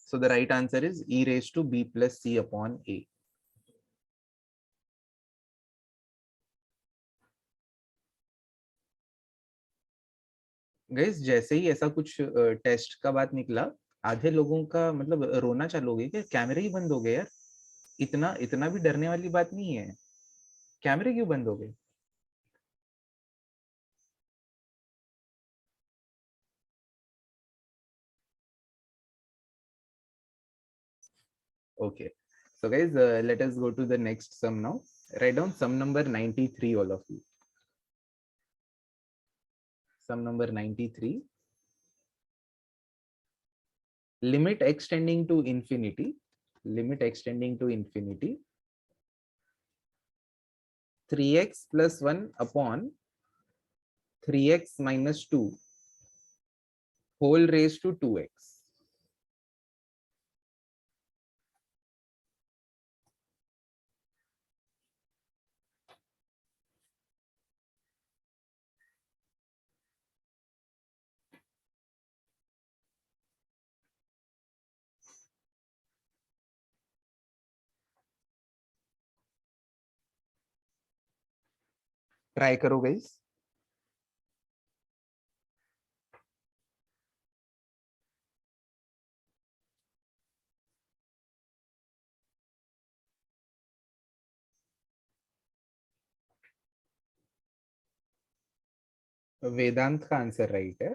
So the right answer is e raised to b plus c upon a. Guys, जैसे ही ऐसा कुछ test का बात निकला, आधे लोगों का मतलब रोना चालू हो गया कि कैमरे ही बंद हो गए यार. इतना इतना भी डरने वाली बात नहीं है. कैमरे क्यों बंद हो गए? Okay. So guys, let us go to the next sum now. Write down sum number 93, all of you. Sum number 93. Limit extending to infinity. Limit extending to infinity. 3x plus 1 upon 3x minus 2 whole raised to 2x. Try करो guys. वेदांत का answer right है.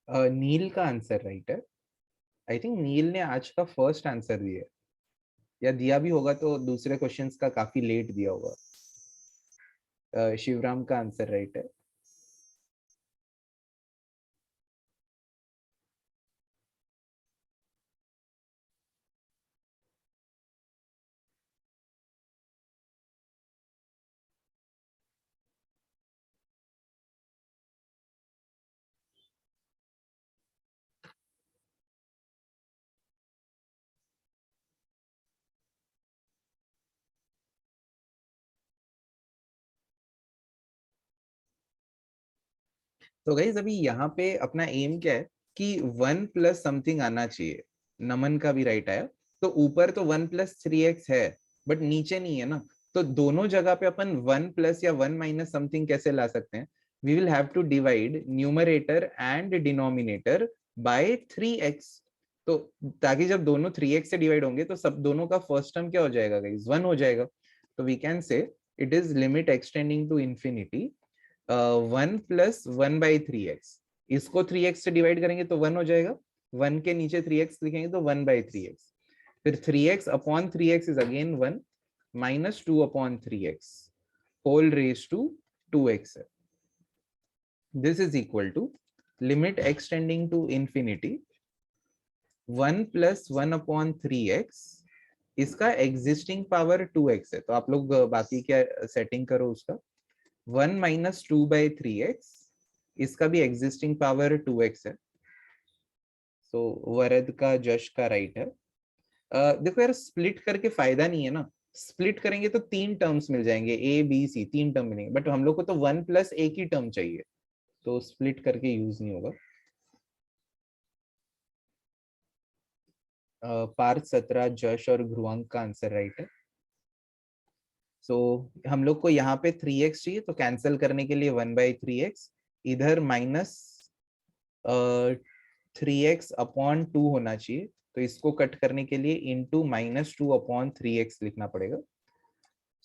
नील का answer right है. I think नील ने आज का first answer दिया है, या दिया भी होगा तो दूसरे क्वेश्चंस का काफी लेट दिया होगा. शिवराम का आंसर राइट है. तो गाइज अभी यहाँ पे अपना एम क्या है कि 1 प्लस समथिंग आना चाहिए. नमन का भी राइट आया. तो ऊपर तो 1 प्लस 3x है, बट नीचे नहीं है ना. तो दोनों जगह पे अपन 1 प्लस या 1 माइनस समथिंग कैसे ला सकते हैं? We will have to divide numerator and denominator by 3x. तो ताकि जब दोनों 3x से डिवाइड होंगे तो सब दोनों का फर्स्ट टर्म क्या हो जाएगा गाइज? 1 हो जाएगा. तो we can say it is limit x tending to infinity 1 plus 1/3x. इसको 3x से डिवाइड करेंगे तो 1 हो जाएगा. 1 के नीचे 3x लिखेंगे तो 1/3x. फिर 3x upon 3x is again 1 minus 2 upon 3x whole raise to 2x है. This is equal to limit x tending to infinity 1 plus 1 upon 3x. इसका एग्जिस्टिंग पावर 2x है. तो आप लोग बाकी क्या सेटिंग करो उसका. 1 माइनस 2/3x. इसका भी एग्जिस्टिंग पावर 2x है. सो वरद का जश का राइट है. देखो यार, स्प्लिट करके फायदा नहीं है ना. स्प्लिट करेंगे तो 3 टर्म्स मिल जाएंगे, ए बी सी 3 टर्म मिलेंगे, बट हम लोग को तो 1 प्लस एक ही टर्म चाहिए, तो स्प्लिट करके यूज नहीं होगा. पार्थ 17 जश और ध्रुवंक का आंसर राइट है. सो हम लोग को यहाँ पे 3x चाहिए, तो कैंसिल करने के लिए 1/3x. इधर माइनस 3x अपॉन 2 होना चाहिए, तो इसको कट करने के लिए इंटू -2 अपॉन 3x लिखना पड़ेगा.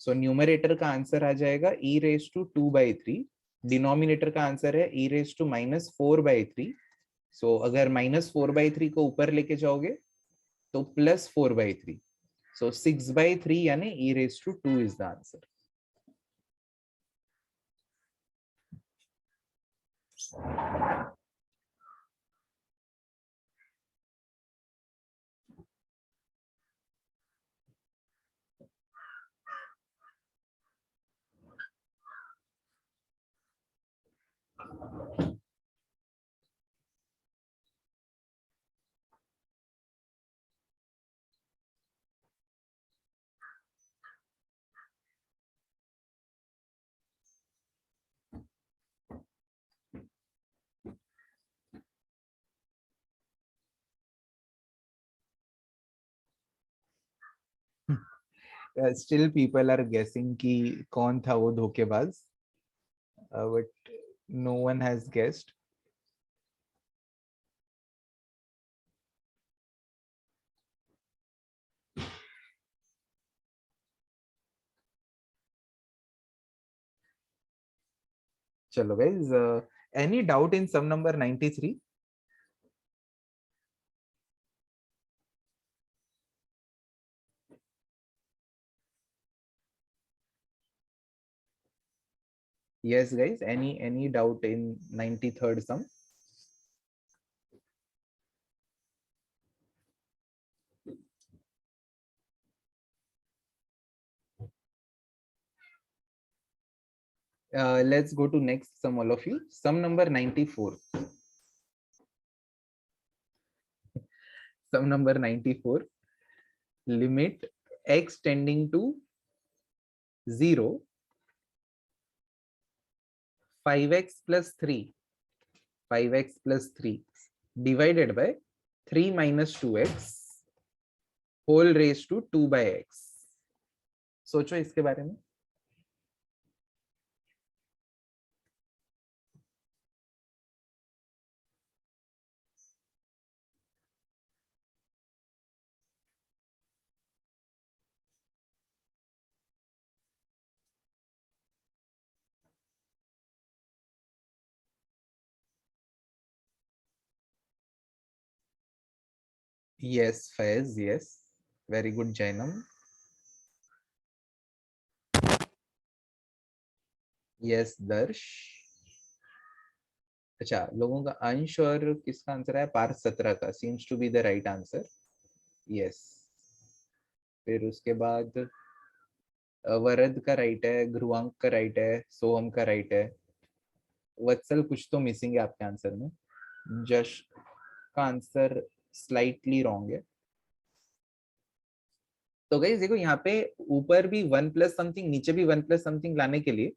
सो न्यूमरेटर का आंसर आ जाएगा e⁻²/3. डिनोमिनेटर का आंसर है e⁻⁻4/3. सो अगर -4/3 को ऊपर लेके जाओगे तो +4/3. सो 6/3 यानी e⁻² is the answer. Still people are guessing कि कौन था वो धोखेबाज, but no one has guessed. चलो guys, any doubt in sum number 93? Yes guys, any doubt in 93rd sum? Let's go to next sum, all of you. Sum number 94. Sum number 94. Limit x tending to 0, 5x plus 3, 5x plus 3 divided by 3 minus 2x whole raised to 2 by x. सोचो इसके बारे में. Yes, Faiz, yes. Very good, Jainam. Yes, Darsh. अच्छा, लोगों का अंश और किसका आंसर है? पार्थ 17 का seems to be the right answer. Yes. फिर उसके बाद वरद का राइट है, ध्रुवांक का राइट है, सोहम का राइट है. वत्सल कुछ तो मिसिंग है आपके आंसर में. जश का आंसर स्लाइटली रॉन्ग है. तो गाइस देखो, यहाँ पे ऊपर भी 1 प्लस समथिंग, नीचे भी 1 प्लस समथिंग लाने के लिए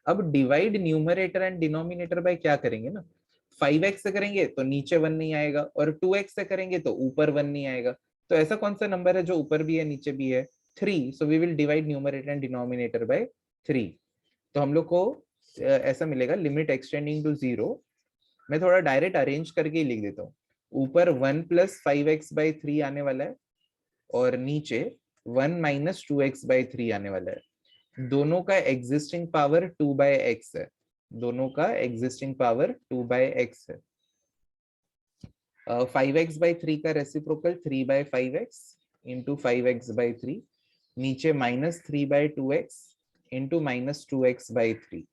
अब divide numerator and denominator bye क्या करेंगे ना, 5x से करेंगे तो नीचे 1 नहीं आएगा, और 2x से करेंगे तो ऊपर 1 नहीं आएगा. तो ऐसा कौन सा नंबर है जो ऊपर भी है नीचे भी है? 3. So we will divide numerator and denominator by 3. तो हम लोग को ऐसा मिलेगा, लिमिट एक्सटेंडिंग टू 0. मैं थोड़ा डायरेक्ट अरेंज करके ही लिख देता हूँ. ऊपर 1 प्लस 5x बाई 3 आने वाला है, और नीचे 1 माइनस 2x बाई 3 आने वाला है. दोनों का एग्जिस्टिंग पावर 2 बाय एक्स है. दोनों का एग्जिस्टिंग पावर 2 बाय एक्स है. 5x बाई 3 का reciprocal 3 bye 5x into 5x by 3. नीचे minus 3 by 2x into minus 2x by 3.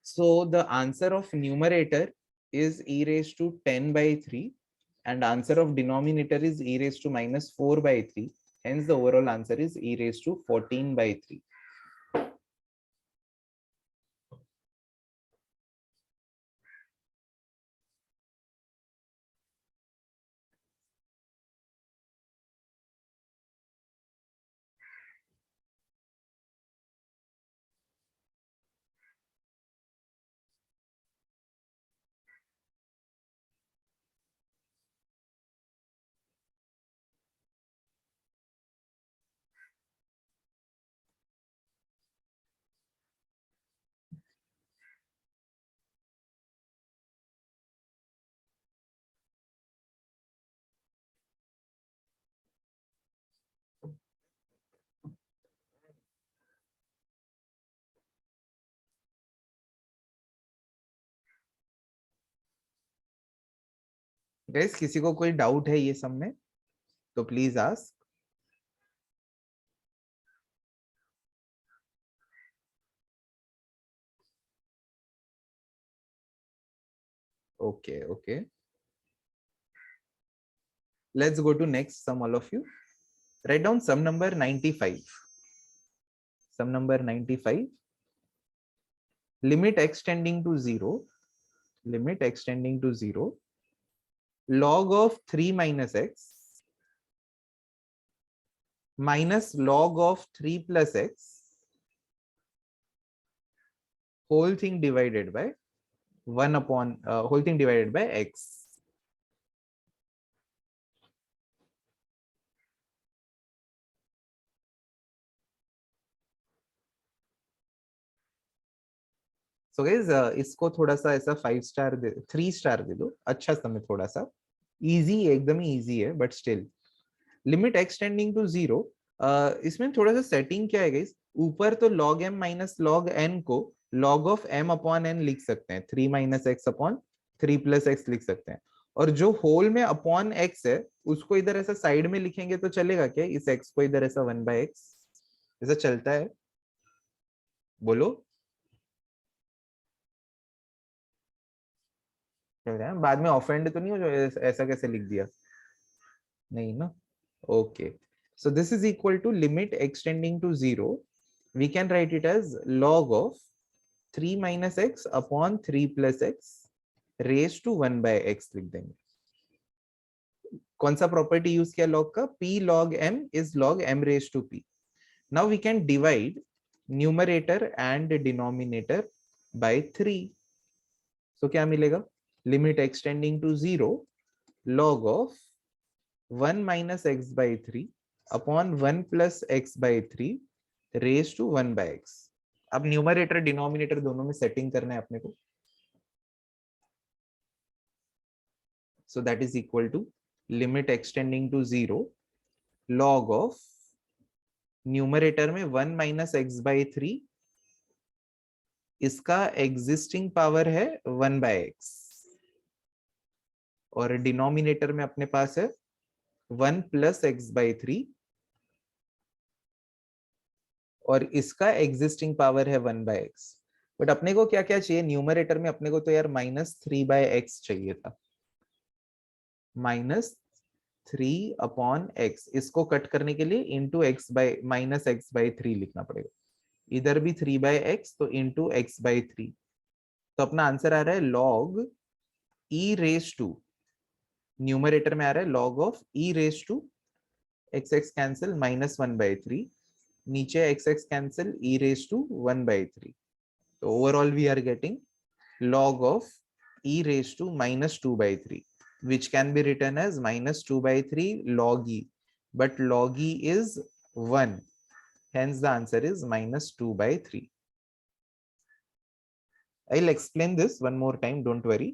So the answer of numerator is e raised to 10 by 3, and answer of denominator is e raised to minus 4 by 3. Hence the overall answer is e raised to 14 by 3. Guys, किसी को कोई doubt है ये सब में तो please ask. Okay, okay. Let's go to next sum, all of you. Write down sum number 95. Sum number 95. Limit extending to 0. Limit extending to 0. Log of 3 minus x minus log of 3 plus x whole thing divided by 1 upon whole thing divided by x. So guys, इसको थोड़ा सा ऐसा 5 star 3 star दे दो. अच्छा समय, थोड़ा सा easy, एकदम ही इजी है, but still. Limit x tending to 0. इसमें थोड़ा सा सेटिंग क्या है गाइस, ऊपर तो log m minus log n को log of m upon n लिख सकते हैं, 3 minus x upon 3 plus x लिख सकते हैं। और जो होल में अपॉन एक्स है उसको इधर ऐसा साइड में लिखेंगे तो चलेगा क्या? इस एक्स को इधर ऐसा 1/x ऐसा चलता है? बोलो। चल रहा है? बाद में ऑफेंड तो नहीं हो जो ऐसा कैसे लिख दिया? नहीं ना? Okay, so this is equal to limit extending to 0. We can write it as log of 3 minus x upon 3 plus x raised to 1 by x लिख देंगे। कौन सा प्रॉपर्टी यूज किया लॉग का? p log m is log m raised to p. Now we can divide numerator and denominator by 3. So क्या मिलेगा? Limit extending to 0 log of 1 minus x by 3 upon 1 plus x by 3 raised to 1 by x. अब numerator denominator दोनों में setting करना है अपने को। So that is equal to limit extending to 0 log of numerator में 1 minus x by 3, इसका existing power है 1 by x, और डिनोमिनेटर में अपने पास है 1 plus x by 3 और इसका एग्जिस्टिंग पावर है 1 by x। बट अपने को क्या क्या चाहिए न्यूमरेटर में? अपने को तो यार -3/x चाहिए था, -3/x। इसको कट करने के लिए इंटू एक्स बाई -x/3 लिखना पड़ेगा। इधर भी 3/x तो इंटू x/3। तो अपना आंसर आ रहा है log e raise to, numerator में आ रहा है log of e raise to x cancel -1/3, नीचे x cancel e raise to 1/3। तो overall we are getting log of e raised to -2/3, which can be written as -2/3 log e, but log e is 1, hence the answer is -2/3. I'll explain this one more time, don't worry.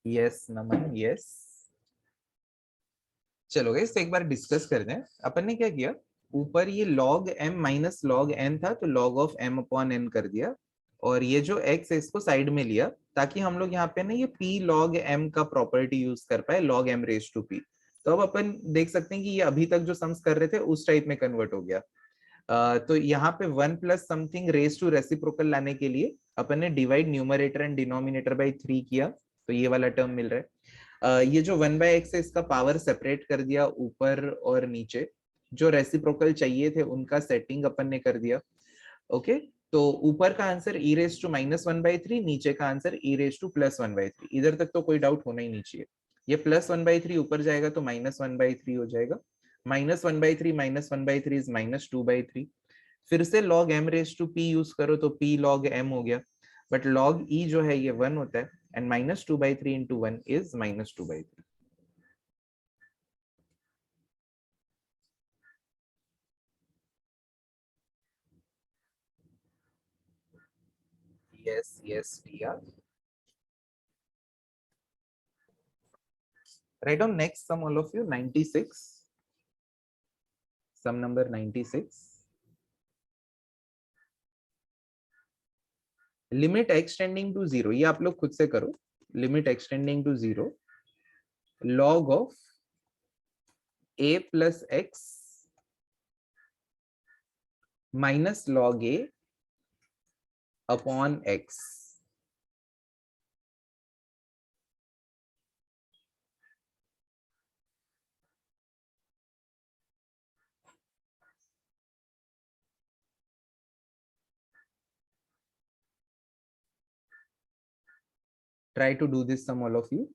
Yes, Naman, yes. चलो guys एक बार discuss करते हैं। अपन ने क्या किया, ऊपर ये log m minus log n था तो log of m upon n कर दिया, और ये जो x है इसको साइड में लिया ताकि हम लोग यहाँ पे ना ये p log m का प्रॉपर्टी यूज कर पाए, log m raise to p। तो अब अपन देख सकते हैं कि ये अभी तक जो सम्स कर रहे थे उस टाइप में कन्वर्ट हो गया। तो यहाँ पे 1 plus something raise to reciprocal लाने के लिए अपन ने divide numerator and denominator by 3 किया, तो ये वाला टर्म मिल रहा है। ये जो 1/x है इसका पावर सेपरेट कर दिया ऊपर और नीचे, जो रेसिप्रोकल चाहिए थे उनका सेटिंग अपन ने कर दिया। ओके, तो ऊपर का आंसर e रेज टू -1/3, नीचे का आंसर e रेज टू +1/3। इधर तक तो कोई डाउट होना ही नहीं चाहिए। ये +1/3 ऊपर जाएगा तो -1/3 हो जाएगा, -1/3 -1/3 इज -2/3। फिर से log m raise to p use करो तो p log m हो गया, बट log e जो है ये 1 होता है, and -2/3 into 1 is -2/3. Yes, yes, TR. Write down next sum, all of you, 96. Sum number 96. Limit extending to 0, ये आप लोग खुद से करो। Limit extending to 0 log of a plus x minus log a upon x. Try to do this sum, all of you.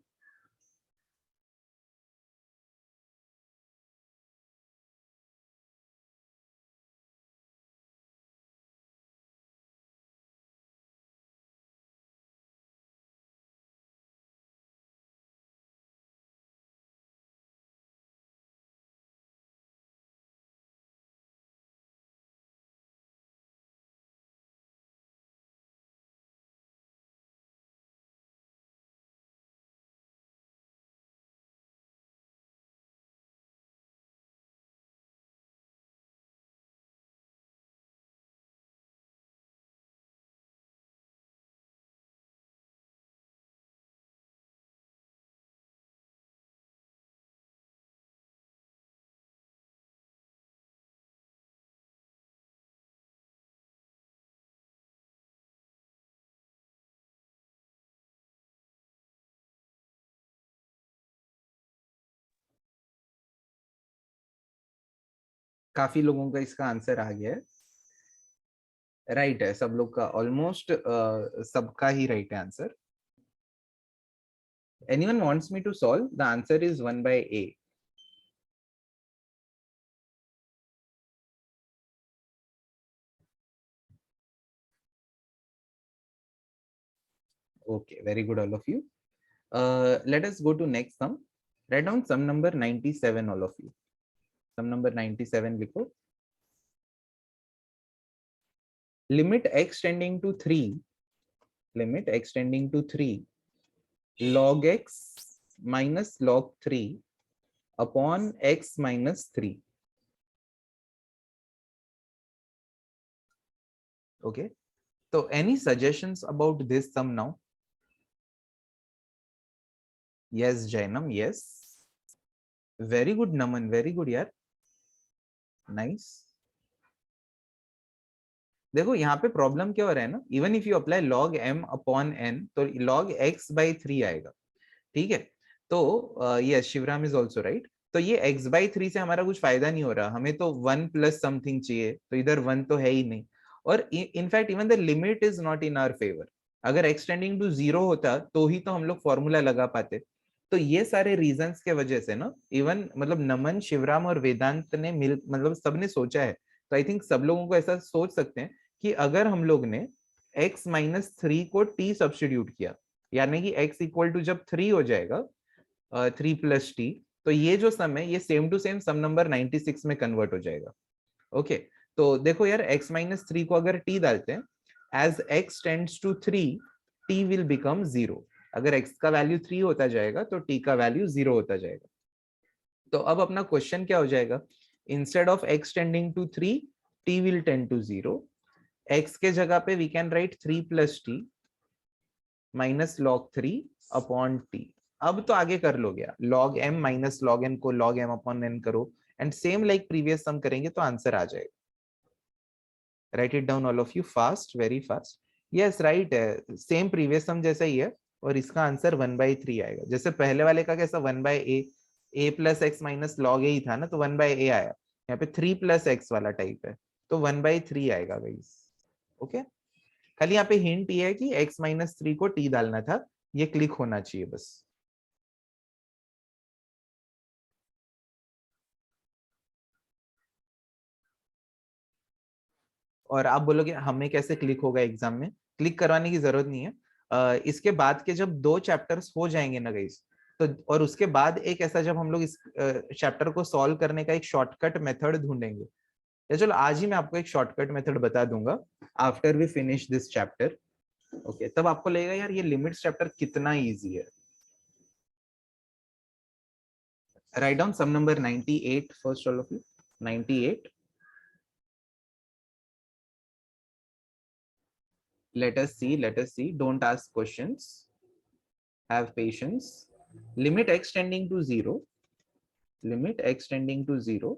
काफी लोगों का इसका आंसर आ गया है, राइट है सब लोग का, ऑलमोस्ट सबका ही राइट है answer. Anyone wants me to solve? The answer is 1 by A. Okay, very good, all of you. Let us go to next sum. Write down sum number 97, all of you. Sum number 97 likho. Limit x tending to 3, limit x tending to 3, log x minus log 3 upon x minus 3. Okay, so any suggestions about this sum now? Yes, Jainam, yes. Very good, Naman, very good, yaar. Nice. देखो यहाँ पे problem क्या हो रहा है ना, even if you apply log m upon n तो log x by 3 आएगा, ठीक है. तो yes, Shivram is also right. तो ये x by 3 से हमारा कुछ फायदा नहीं हो रहा, हमें तो 1 प्लस समथिंग चाहिए, तो इधर 1 तो है ही नहीं. और in fact even the limit is not in our favour. अगर x टेंडिंग टू 0 होता तो ही तो हम लोग फॉर्मूला लगा पाते. तो ये सारे रीजंस के वजह से ना, इवन मतलब नमन, शिवराम और वेदांत ने मिल मतलब सबने सोचा है. तो आई थिंक सब लोगों को ऐसा सोच सकते हैं कि अगर हम लोग ने x माइनस 3 को t सब्स्टिट्यूट किया, यानी कि x इक्वल टू जब 3 हो जाएगा, 3 प्लस टी, तो ये जो सम है ये same to same sum number 96 में कन्वर्ट हो जाएगा. ओके, तो देखो यार, x माइनस 3 को अगर t डालते हैं, as x tends to 3 t will become 0. अगर x का वैल्यू 3 होता जाएगा तो t का वैल्यू 0 होता जाएगा. तो अब अपना क्वेश्चन क्या हो जाएगा, instead of x tending to 3 t will tend to 0. x के जगह पे we can write 3 plus t minus log 3 upon t. अब तो आगे कर लो गया, log m minus log n को log m अपॉन n करो, and same like previous sum करेंगे तो आंसर आ जाएगा. Write it down all of you fast, very fast. Yes right है, सेम प्रीवियस सम जैसा ही है, और इसका आंसर 1 by 3 आएगा. जैसे पहले वाले का कैसा 1 by a plus x minus log a ही था ना, तो 1 by a आया. यहाँ पे 3 प्लस एक्स वाला टाइप है, तो 1 by 3 आएगा गाइस. ओके, खाली यहाँ पे हिंट ये है कि x माइनस 3 को t डालना था, ये क्लिक होना चाहिए बस. और आप बोलोगे हमें कैसे क्लिक होगा एग्जाम में, क्लिक करवाने की जरूरत नहीं है. इसके बाद के जब 2 चैप्टर्स हो जाएंगे ना गाइस, तो और उसके बाद एक ऐसा जब हम लोग इस चैप्टर को सॉल्व करने का एक शॉर्टकट मेथड ढूंढेंगे, या चलो आज ही मैं आपको एक शॉर्टकट मेथड बता दूंगा after we finish this chapter. Okay, तब आपको लगेगा यार ये लिमिट्स चैप्टर कितना इजी है. Write down sum number 98 first, all of you. 98. Let us see, let us see. Don't ask questions. Have patience. Limit x tending to 0. Limit x tending to 0.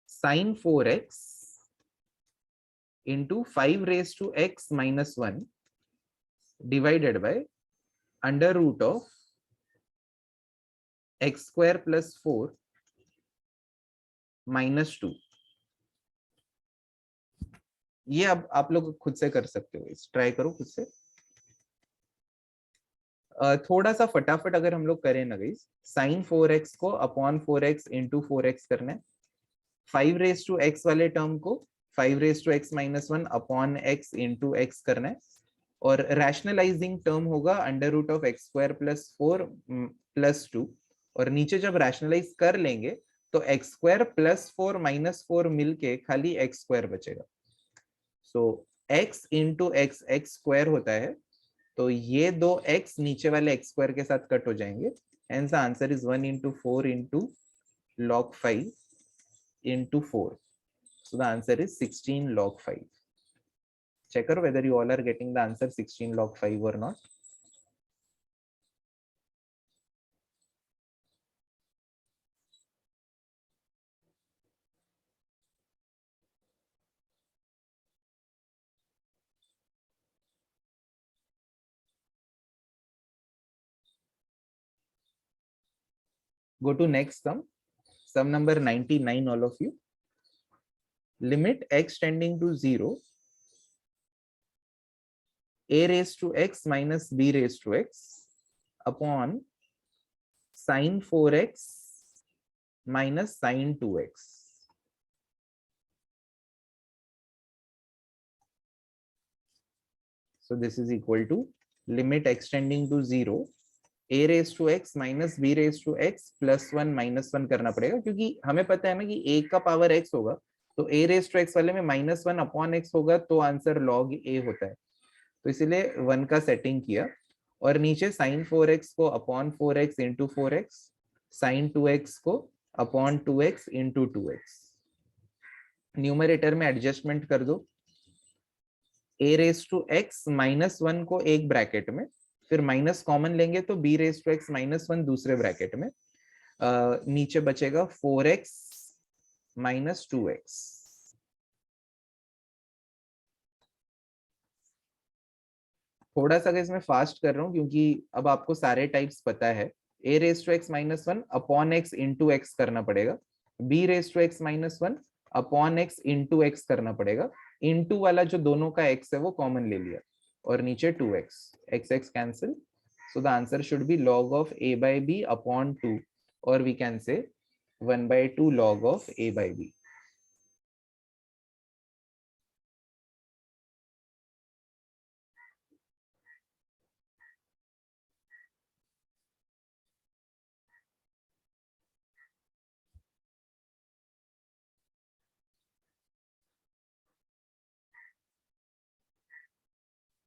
Sin 4x into 5 raised to x minus 1 divided by under root of x square plus 4 minus 2. ये अब आप लोग खुद से कर सकते हो, इस ट्राई करो खुद से. थोड़ा सा फटाफट अगर हम लोग करें ना गाइस, साइन 4x को अपॉन 4x इंटू 4x करना है. 5 रेज टू x वाले टर्म को 5 raise to x minus 1 upon x into x करना है. और रैशनलाइजिंग टर्म होगा under root of x square plus 4 plus 2. और नीचे जब रैशनलाइज कर लेंगे तो एक्स स्क्वायर प्लस 4 माइनस 4 मिलके खाली एक्स स्क्वायर बचेगा. सो x into x x square होता है, तो ये दो x नीचे वाले एक्स स्क्वायर के साथ कट हो जाएंगे. Hence answer is 1 into 4 into log 5 into 4. So the answer is 16 log 5. Check out whether you all are getting the answer 16 log 5 or not. Go to next sum. Sum number 99, all of you. Limit x tending to 0 a raised to x minus b raised to x upon sin 4x minus sin 2x. So this is equal to limit x tending to 0 a raised to x minus b raised to x plus 1 minus 1 करना पड़ेगा, क्योंकि हमें पता है ना कि a का power x होगा, तो a raised to x वाले में minus 1 अपॉन x होगा, तो आंसर log a होता है, तो इसीलिए 1 का सेटिंग किया, और नीचे sin 4x को upon 4x into 4x, sin 2x को upon 2x into 2x, numerator में एडजस्टमेंट कर दो, a raise to x minus 1 को एक ब्रैकेट में, फिर माइनस कॉमन लेंगे तो b raise to x minus 1 दूसरे ब्रैकेट में, नीचे बचेगा 4x माइनस 2x। थोड़ा सा इसमें फास्ट कर रहा हूं क्योंकि अब आपको सारे टाइप्स पता है। a raise to x minus 1 upon x into x करना पड़ेगा, b raise to x minus 1 upon x into x करना पड़ेगा, इंटू वाला जो दोनों का x है वो कॉमन ले लिया, और नीचे 2x, x cancel, so the answer should be log of a by b upon 2, और वी कैन से 1/2 log of a by b।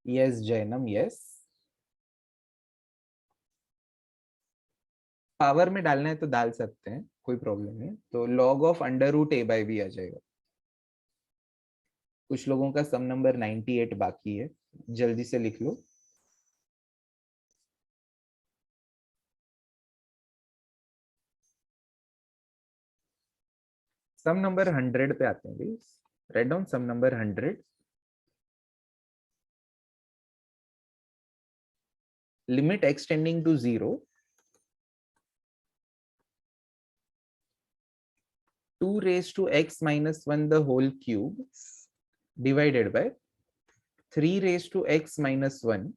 Yes Jainam, yes. Power में डालना है तो डाल सकते हैं, कोई प्रॉब्लम नहीं, तो log of under root a by b आ जाएगा। कुछ लोगों का सम नंबर 98 बाकी है, जल्दी से लिख लो। सम नंबर 100 पे आते हैं please, write down sum number 100। Limit x tending to 0 2 raised to x minus 1 the whole cube divided by 3 raised to x minus 1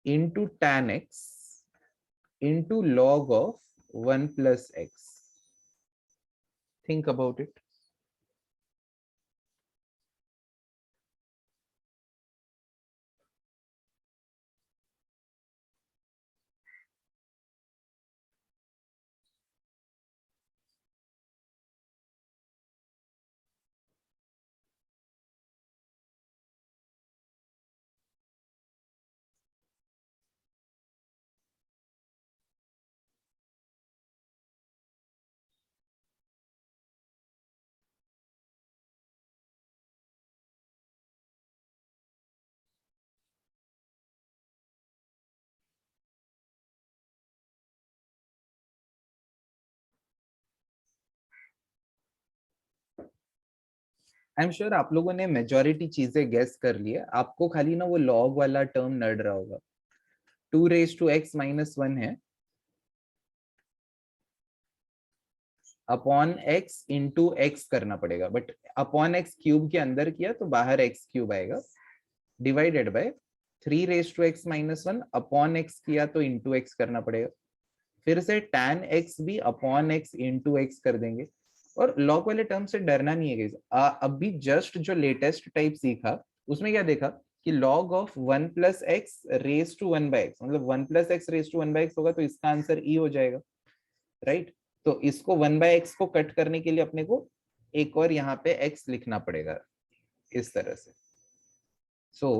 into tan x into log of 1 plus x। Think about it. I am sure आप लोगों ने majority चीजें guess कर ली है, आपको खाली ना वो लॉग वाला टर्म नड रहा होगा। 2 रेज टू x माइनस 1 है अपॉन x इंटू x करना पड़ेगा, बट अपॉन x क्यूब के अंदर किया तो बाहर x क्यूब आएगा, divided by 3 raise to x minus 1 upon x किया तो इंटू x करना पड़ेगा, फिर से tan x भी अपॉन x इंटू x कर देंगे। और लॉग वाले टर्म से डरना नहीं है गाइस, अभी जस्ट जो लेटेस्ट टाइप सीखा उसमें क्या देखा कि log of 1 plus x raise to 1 by x, मतलब 1 plus x raise to 1 by x होगा, तो इसका आंसर ई हो जाएगा, राइट। तो इसको 1 बाय एक्स को कट करने के लिए अपने को एक और यहाँ पे x लिखना पड़ेगा इस तरह से। So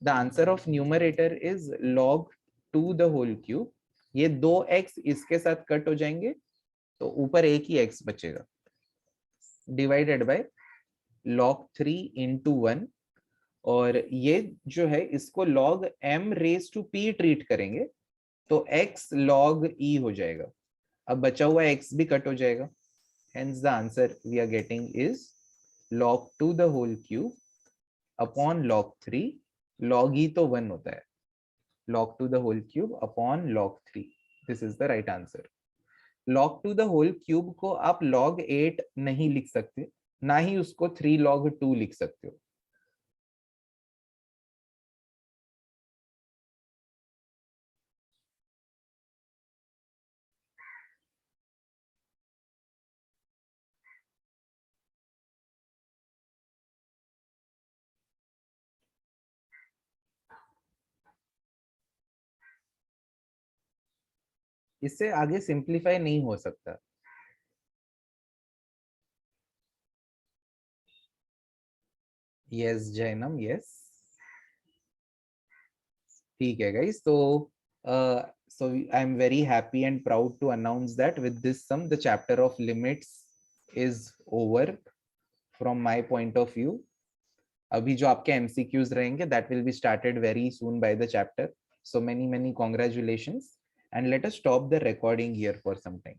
the answer of numerator is log 2 the whole cube, ये 2x इसके साथ कट हो जाएंगे तो ऊपर एक ही x बचेगा, डिवाइडेड बाय log 3 इंटू 1, और ये जो है इसको log m raise to p treat करेंगे तो x log e हो जाएगा, अब बचा हुआ x भी कट हो जाएगा, hence the answer we are getting is log 2 the whole cube upon log 3, log e तो 1 होता है, log 2 the whole cube upon log 3, this is the right answer। log 2 the whole cube को आप log 8 नहीं लिख सकते, ना ही उसको 3 log 2 लिख सकते हो। इससे आगे सिंप्लीफाई नहीं हो सकता। Yes Jainam, yes. ठीक है guys, so I am very happy and proud to announce that with this sum the chapter of limits is over from my point of view. अभी जो आपके MCQs रहेंगे that will be started very soon by the chapter. So many congratulations, and let us stop the recording here for some time.